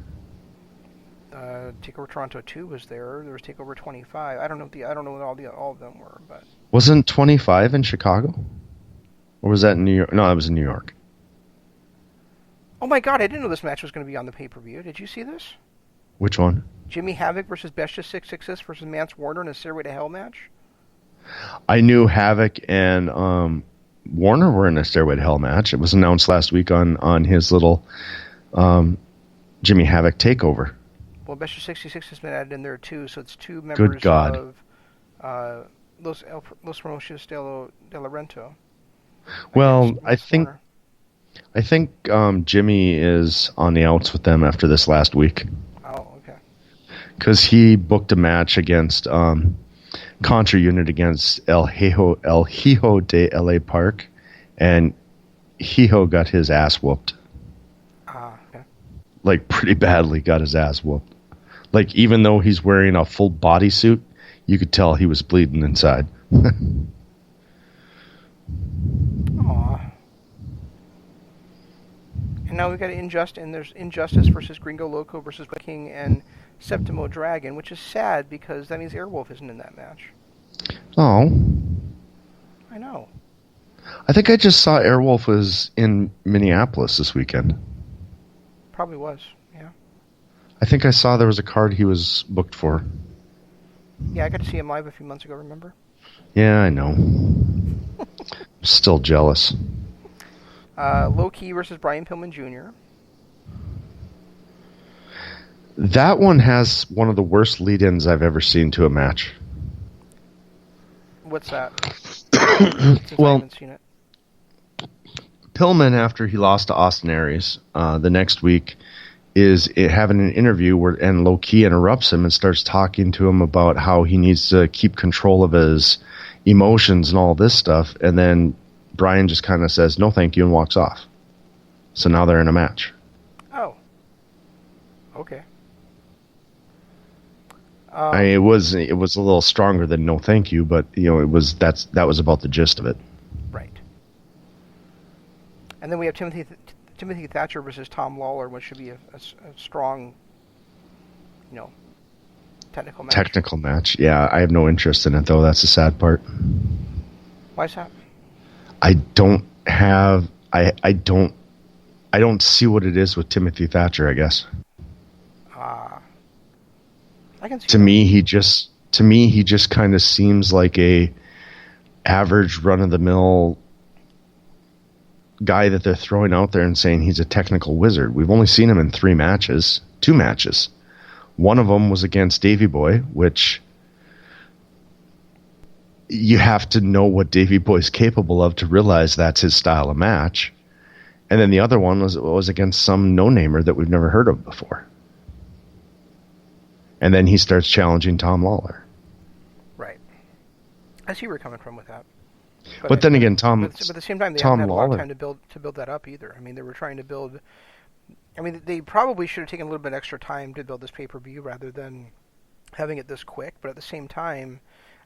Takeover Toronto 2 was there. There was Takeover 25. I don't know what all of them were, but wasn't 25 in Chicago, or was that in New York? No, that was in New York. Oh my God! I didn't know this match was going to be on the pay-per-view. Did you see this? Which one? Jimmy Havoc versus Bestia 666 versus Mance Warner in a Stairway to Hell match. I knew Havoc and Warner were in a Stairway to Hell match. It was announced last week on his little Jimmy Havoc takeover. Well, Bestia 66 has been added in there too, so it's 2 members Good God. of Los Promociones de la Rento. Well, I think Jimmy is on the outs with them after this last week. Oh, okay. Because he booked a match against Contra Unit against El Hijo de LA Park, and Hijo got his ass whooped. Okay. Like, pretty badly got his ass whooped. Like, even though he's wearing a full bodysuit, you could tell he was bleeding inside. Aw. And now we've got there's Injustice versus Gringo Loco versus King and Septimo Dragon, which is sad because that means Airwolf isn't in that match. Oh. I know. I think I just saw Airwolf was in Minneapolis this weekend. Probably was, yeah. I think I saw there was a card he was booked for. Yeah, I got to see him live a few months ago, remember? Yeah, I know. Still jealous. Low Key versus Brian Pillman Jr. That one has one of the worst lead-ins I've ever seen to a match. What's that? Well, I haven't seen it. Pillman, after he lost to Austin Aries, the next week is having an interview and Low Key interrupts him and starts talking to him about how he needs to keep control of his emotions and all this stuff, and then Brian just kind of says, "No, thank you," and walks off. So now they're in a match. Oh. Okay. I mean, it was a little stronger than "No, thank you," but that was about the gist of it. Right. And then we have Timothy Thatcher versus Tom Lawler, which should be a strong, technical match. Technical match, yeah. I have no interest in it, though. That's the sad part. Why is that? I don't see what it is with Timothy Thatcher, I guess. I can see to me he just kind of seems like a average run-of-the-mill guy that they're throwing out there and saying he's a technical wizard. We've only seen him in 2 matches. One of them was against Davey Boy, which you have to know what Davey Boy's capable of to realize that's his style of match. And then the other one was against some no-namer that we've never heard of before. And then he starts challenging Tom Lawler. Right. I see where you're coming from with that. But then again, But at the same time, they haven't had a lot of time to build that up either. I mean, they were trying to build. I mean, they probably should have taken a little bit extra time to build this pay-per-view rather than having it this quick. But at the same time,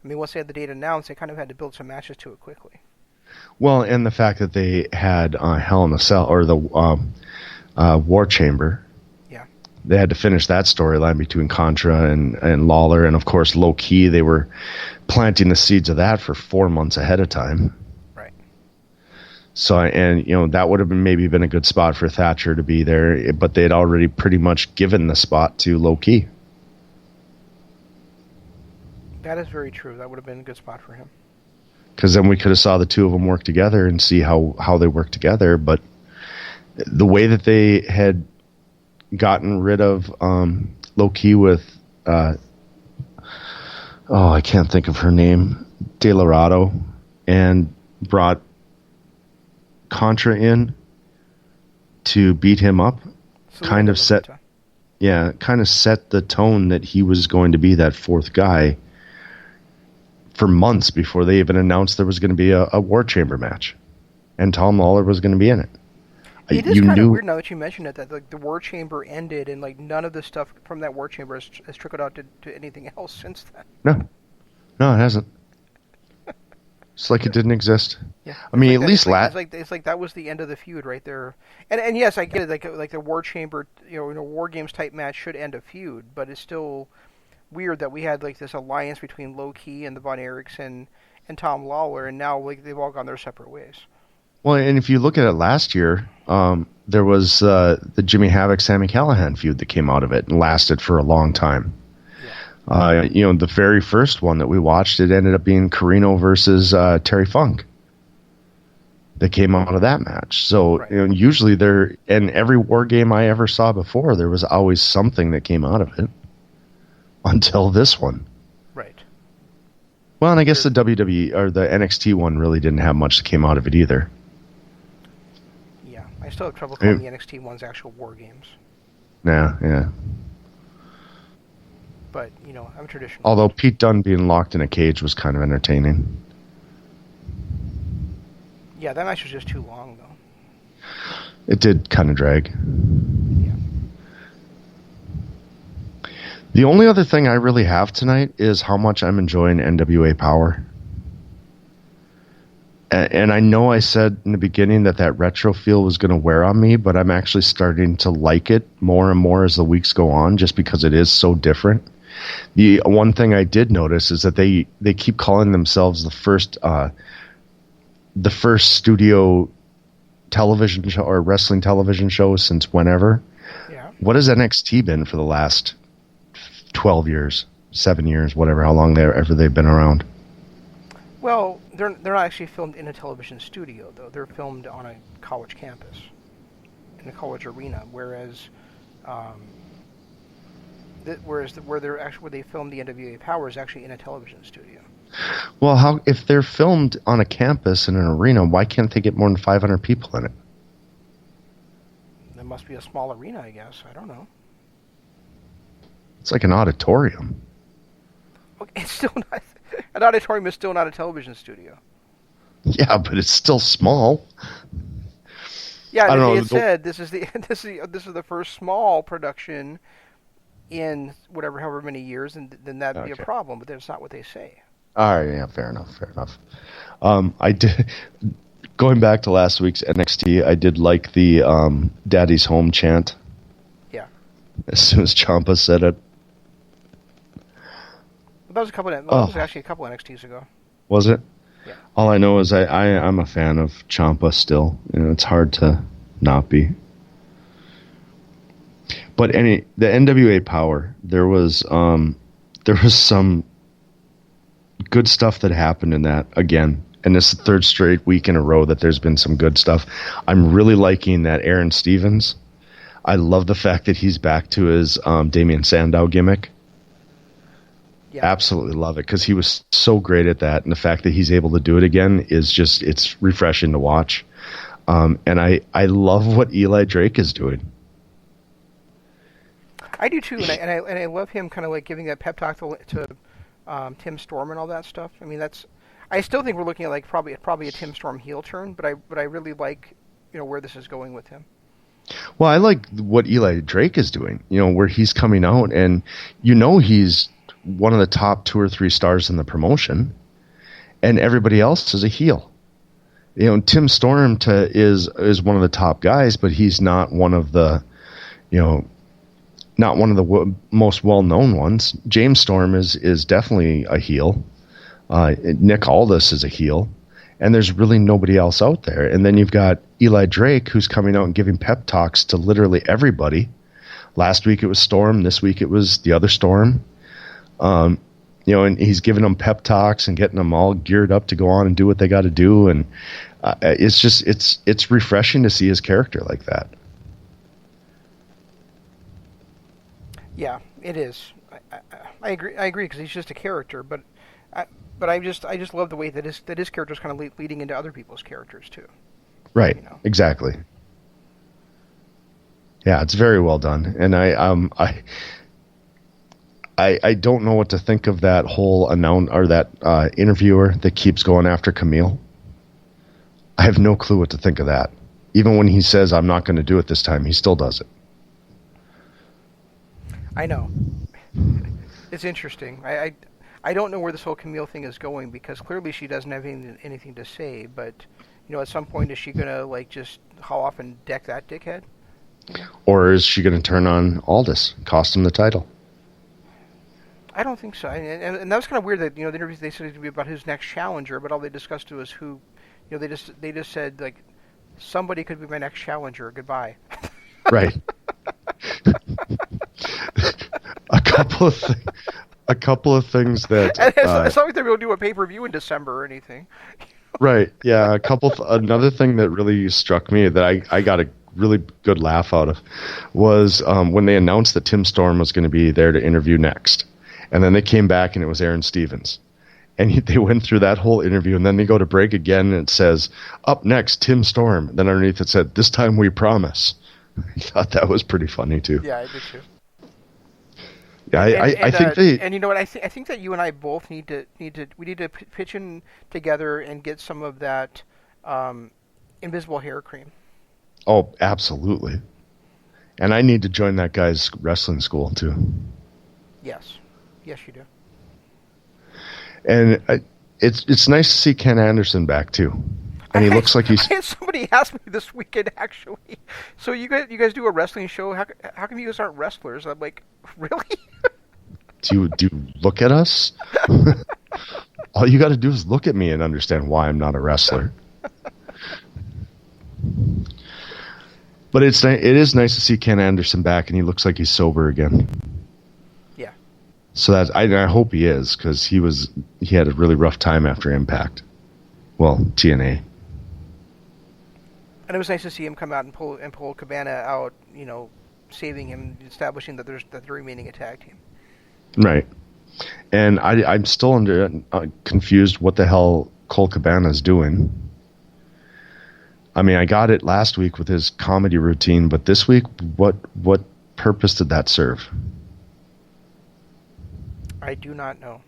I mean, once they had the date announced, they kind of had to build some matches to it quickly. Well, and the fact that they had Hell in a Cell, or the War Chamber. Yeah. They had to finish that storyline between Contra and Lawler, and of course, low key, they were planting the seeds of that for 4 months ahead of time. Right. So, that would have maybe been a good spot for Thatcher to be there, but they'd already pretty much given the spot to low key. That is very true. That would have been a good spot for him. Because then we could have saw the two of them work together and see how they work together. But the way that they had gotten rid of low key with I can't think of her name, De Laurado, and brought Contra in to beat him up, kind of set the tone that he was going to be that fourth guy for months before they even announced there was going to be a War Chamber match, and Tom Lawler was going to be in it. It is kind of weird now that you mention it, that like the War Chamber ended and like none of the stuff from that War Chamber has trickled out to anything else since then. No, it hasn't. It's like it didn't exist. Yeah, I mean, like at least it's like that was the end of the feud right there. And yes, I get it. Like the War Chamber, War Games type match should end a feud, but it's still weird that we had like this alliance between Low Key and the Von Erichs and Tom Lawler, and now like they've all gone their separate ways. Well, and if you look at it last year, there was the Jimmy Havoc Sami Callihan feud that came out of it and lasted for a long time. Yeah. The very first one that we watched, it ended up being Carino versus Terry Funk that came out of that match. So right. Usually in every war game I ever saw before, there was always something that came out of it until this one. Right. Well, and I guess the WWE or the NXT one really didn't have much that came out of it either. Yeah, I still have trouble calling the NXT ones actual war games. Yeah. But, I'm a traditional. Although Pete Dunne being locked in a cage was kind of entertaining. Yeah, that match was just too long, though. It did kind of drag. Yeah. The only other thing I really have tonight is how much I'm enjoying NWA Power. And I know I said in the beginning that retro feel was going to wear on me, but I'm actually starting to like it more and more as the weeks go on, just because it is so different. The one thing I did notice is that they keep calling themselves the first studio television show or wrestling television show since whenever. Yeah. What has NXT been for the last 12 years, 7 years, whatever, how long they've been around? Well, they're not actually filmed in a television studio, though. They're filmed on a college campus, in a college arena, whereas where they filmed the NWA Power is actually in a television studio. Well, if they're filmed on a campus in an arena, why can't they get more than 500 people in it? There must be a small arena, I guess. I don't know. It's like an auditorium. Okay, it's still not. An auditorium is still not a television studio. Yeah, but it's still small. Yeah, and they had said this is the first small production in however many years, and then that'd be a problem. But that's not what they say. All right, yeah, fair enough. I did. Going back to last week's NXT, I did like the "Daddy's Home" chant. Yeah. As soon as Ciampa said it. That was actually a couple NXTs ago. Was it? Yeah. All I know is I'm a fan of Ciampa still. It's hard to not be. But the NWA Power, there was some good stuff that happened in that again. And this is the third straight week in a row that there's been some good stuff. I'm really liking that Aaron Stevens. I love the fact that he's back to his Damian Sandow gimmick. Yeah. Absolutely love it, because he was so great at that, and the fact that he's able to do it again is it's refreshing to watch. And I love what Eli Drake is doing. I do too, and I love him kind of like giving that pep talk to Tim Storm and all that stuff. I mean, I still think we're looking at like probably a Tim Storm heel turn, but I really like where this is going with him. Well, I like what Eli Drake is doing. Where he's coming out, and he's one of the top 2 or 3 stars in the promotion, and everybody else is a heel. Tim Storm is one of the top guys, but he's not one of the, not one of the most well-known ones. James Storm is definitely a heel. Nick Aldis is a heel, and there's really nobody else out there. And then you've got Eli Drake, who's coming out and giving pep talks to literally everybody. Last week it was Storm. This week it was the other Storm. And he's giving them pep talks and getting them all geared up to go on and do what they got to do. And it's refreshing to see his character like that. Yeah, it is. I agree because he's just a character, but I just love the way that his character is kind of leading into other people's characters too. Right. Exactly. Yeah, it's very well done, and I don't know what to think of that whole that interviewer that keeps going after Camille. I have no clue what to think of that. Even when he says I'm not going to do it this time, he still does it. I know. It's interesting. I don't know where this whole Camille thing is going because clearly she doesn't have anything to say. But at some point, is she gonna just haul off and deck that dickhead? Or is she going to turn on Aldis, cost him the title? I don't think so. And that was kind of weird that the interviews they said it to be about his next challenger, but all they discussed was who. They just said like somebody could be my next challenger. Goodbye. Right. a couple of things that it's not like they're going to do a pay-per-view in December or anything. Right. Yeah. Another thing that really struck me that I got a really good laugh out of was when they announced that Tim Storm was going to be there to interview next, and then they came back and it was Aaron Stevens, and they went through that whole interview, and then they go to break again and it says up next Tim Storm. Then underneath it said this time we promise. I thought that was pretty funny too. Yeah, I did too. Yeah, I think they. And you know what? I think that you and I both need to pitch in together and get some of that invisible hair cream. Oh, absolutely. And I need to join that guy's wrestling school too. Yes, you do. And it's nice to see Ken Anderson back too. And he looks like he's. Somebody asked me this weekend actually. So you guys do a wrestling show? How come you guys aren't wrestlers? I'm like, really? Do you look at us? All you got to do is look at me and understand why I'm not a wrestler. But it is nice to see Ken Anderson back, and he looks like he's sober again. Yeah. So I hope he is, because he had a really rough time after Impact. Well, TNA. And it was nice to see him come out and pull Cabana out, saving him, establishing that they're remaining a tag team. Right. And I'm still confused what the hell Cole Cabana's doing. I mean, I got it last week with his comedy routine, but this week, what purpose did that serve? I do not know.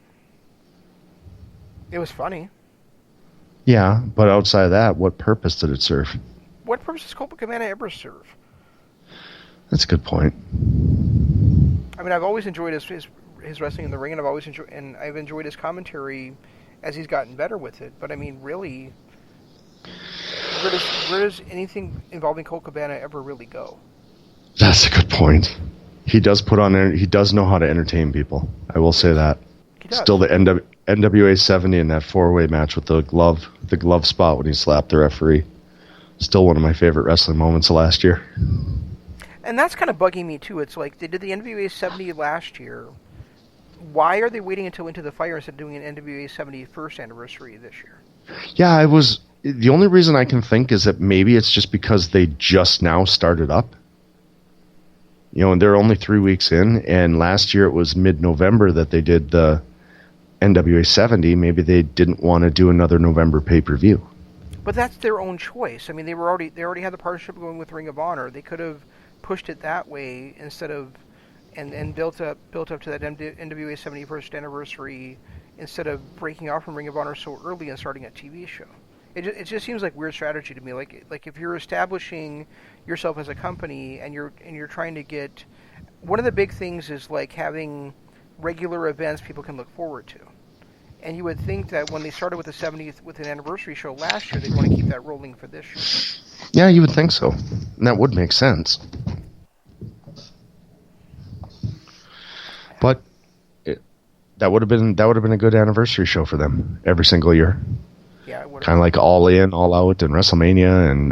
It was funny. Yeah, but outside of that, what purpose did it serve? What purpose does Cole Cabana ever serve? That's a good point. I mean, I've always enjoyed his wrestling in the ring, and I've enjoyed his commentary as he's gotten better with it. But I mean, really, where does anything involving Cole Cabana ever really go? That's a good point. He does he does know how to entertain people. I will say that. He does. Still the NWA 70 in that 4-way match with the glove spot when he slapped the referee. Still one of my favorite wrestling moments of last year. And that's kind of bugging me too. It's like they did the NWA 70 last year. Why are they waiting until Into the Fire instead of doing an NWA 71st anniversary this year? Yeah, the only reason I can think is that maybe it's just because they just now started up. And they're only 3 weeks in, and last year it was mid-November that they did the NWA 70. Maybe they didn't want to do another November pay-per-view. But that's their own choice. I mean, they already had the partnership going with Ring of Honor. They could have pushed it that way instead of and built up to that NWA 71st anniversary instead of breaking off from Ring of Honor so early and starting a TV show. It just seems like weird strategy to me. Like if you're establishing yourself as a company and you're trying to get, one of the big things is like having regular events people can look forward to. And you would think that when they started with the 70th with an anniversary show last year, they'd want to keep that rolling for this year. Yeah, you would think so. And that would make sense. But that would have been a good anniversary show for them every single year. Yeah, it would. Kind of like All In, All Out, and WrestleMania, and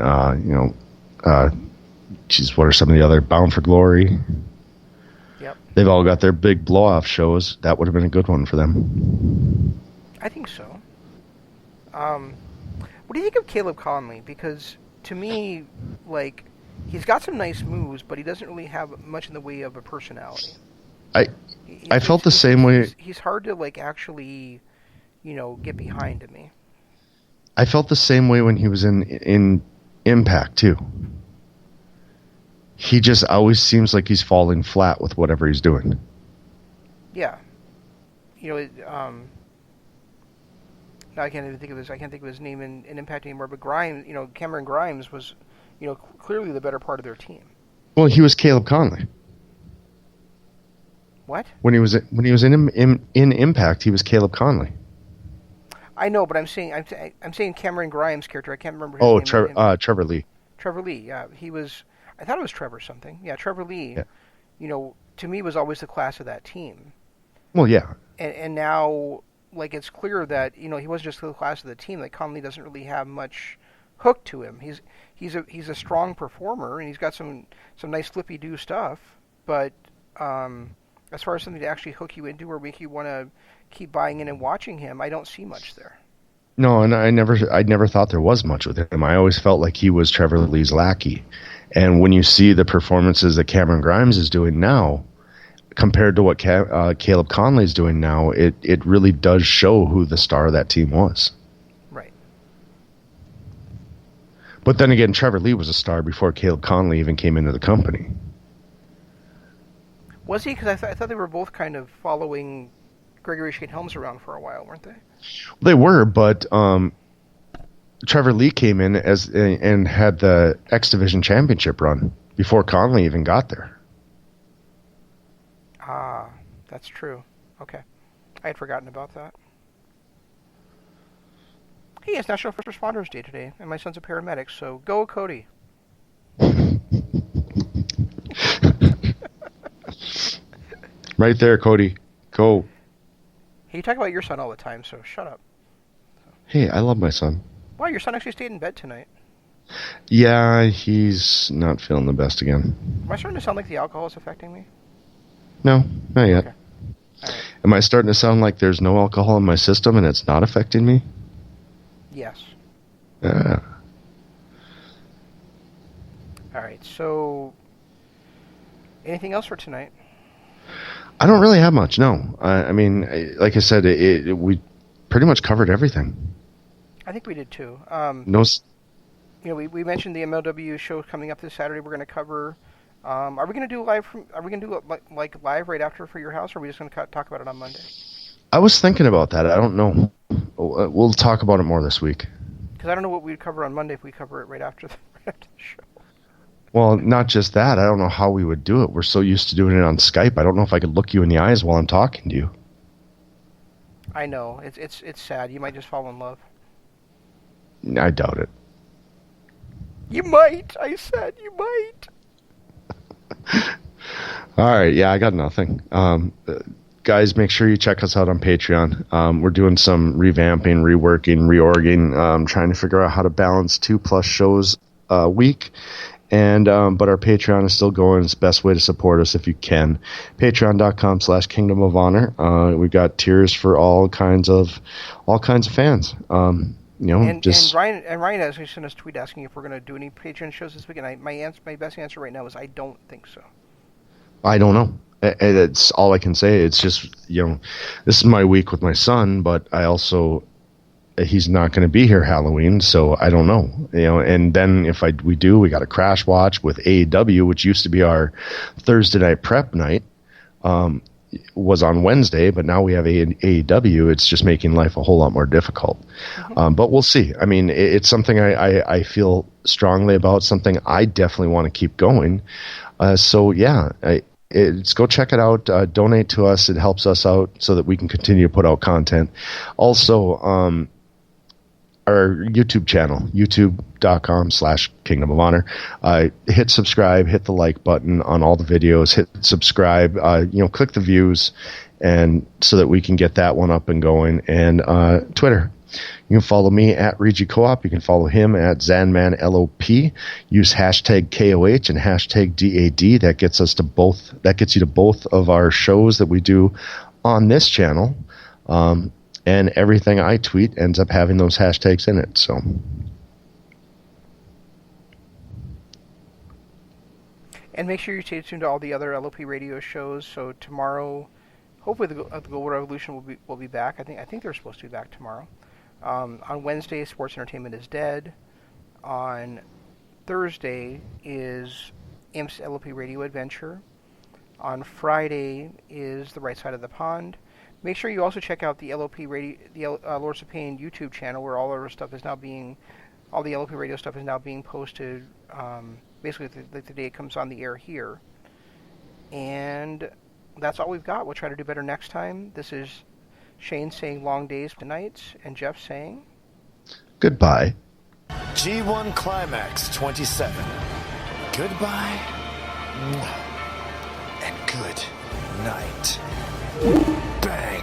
what are some of the other Bound for Glory? Yep. They've all got their big blow-off shows. That would have been a good one for them. I think so. What do you think of Caleb Conley? Because to me, like, he's got some nice moves, but he doesn't really have much in the way of a personality. I felt the same way. He's hard to, like, actually, get behind to me. I felt the same way when he was in Impact too. He just always seems like he's falling flat with whatever he's doing. Yeah. No, I can't even think of his. I can't think of his name in Impact anymore. But Grimes, Cameron Grimes was, clearly the better part of their team. Well, he was Caleb Conley. What? When he was in Impact, he was Caleb Conley. I know, but I'm saying Cameron Grimes' character. I can't remember his name. Trevor Lee. Trevor Lee. Yeah, he was. I thought it was Trevor something. Yeah, Trevor Lee. Yeah. To me was always the class of that team. Well, yeah. And now, like, it's clear that he wasn't just the class of the team. Like, Conley doesn't really have much hook to him. He's a strong performer, and he's got some nice flippy do stuff. But as far as something to actually hook you into or make you want to keep buying in and watching him, I don't see much there. No, and I never thought there was much with him. I always felt like he was Trevor Lee's lackey. And when you see the performances that Cameron Grimes is doing now, compared to what Caleb Conley is doing now, it really does show who the star of that team was. Right. But then again, Trevor Lee was a star before Caleb Conley even came into the company. Was he? Because I thought they were both kind of following Gregory Shane Helms around for a while, weren't they? They were, but Trevor Lee came in and had the X Division Championship run before Conley even got there. Ah, that's true. Okay. I had forgotten about that. Hey, it's National First Responders Day today, and my son's a paramedic, so go Cody. Right there, Cody. Go. Hey, you talk about your son all the time, so shut up. Hey, I love my son. Wow, your son actually stayed in bed tonight. Yeah, he's not feeling the best again. Am I starting to sound like the alcohol is affecting me? No, not yet. Okay. All right. Am I starting to sound like there's no alcohol in my system and it's not affecting me? Yes. Yeah. All right, so anything else for tonight? I don't really have much, no. I mean, like I said, we pretty much covered everything. I think we did too. No. We mentioned the MLW show coming up this Saturday. We're going to cover. Are we going to do live? Are we going to do like live right after for your house, or are we just going to talk about it on Monday? I was thinking about that. I don't know. We'll talk about it more this week. Because I don't know what we'd cover on Monday if we cover it right after the show. Well, not just that. I don't know how we would do it. We're so used to doing it on Skype. I don't know if I could look you in the eyes while I'm talking to you. I know. It's sad. You might just fall in love. I doubt it. You might. I said you might. All right. Yeah, I got nothing. Guys, make sure you check us out on Patreon. We're doing some revamping, reworking, reorging, trying to figure out how to balance 2+ shows a week. And but our Patreon is still going. It's the best way to support us if you can. Patreon.com/Kingdom of Honor. We've got tiers for all kinds of fans. And Ryan has sent us a tweet asking if we're going to do any Patreon shows this week. And my best answer right now is I don't think so. I don't know. It's all I can say. It's just, this is my week with my son, but I also, he's not going to be here Halloween, so I don't know. And then if we got a Crash Watch with AEW, which used to be our Thursday night prep night, was on Wednesday, but now we have AEW. It's just making life a whole lot more difficult. Mm-hmm. But we'll see. I mean, it's something I feel strongly about, something I definitely want to keep going. So yeah, Go check it out. Donate to us. It helps us out so that we can continue to put out content. Also, our YouTube channel, youtube.com/Kingdom of Honor. Hit subscribe, hit the like button on all the videos, hit subscribe, click the views, and so that we can get that one up and going. And Twitter. You can follow me at Regi Co-op. You can follow him at ZanmanLOP. Use hashtag KOH and hashtag DAD. That gets us to both. That gets you to both of our shows that we do on this channel. And everything I tweet ends up having those hashtags in it. So, and make sure you stay tuned to all the other LOP radio shows. So tomorrow, hopefully the Global Revolution will be back. I think they're supposed to be back tomorrow. On Wednesday, Sports Entertainment is Dead. On Thursday is Imp's LOP Radio Adventure. On Friday is The Right Side of the Pond. Make sure you also check out the LOP Radio, the Lords of Pain YouTube channel, where all the LOP radio stuff is now being posted. Basically, the day it comes on the air here. And that's all we've got. We'll try to do better next time. This is Shane saying long days to nights, and Jeff saying goodbye. G1 Climax 27. Goodbye and good night. Bang.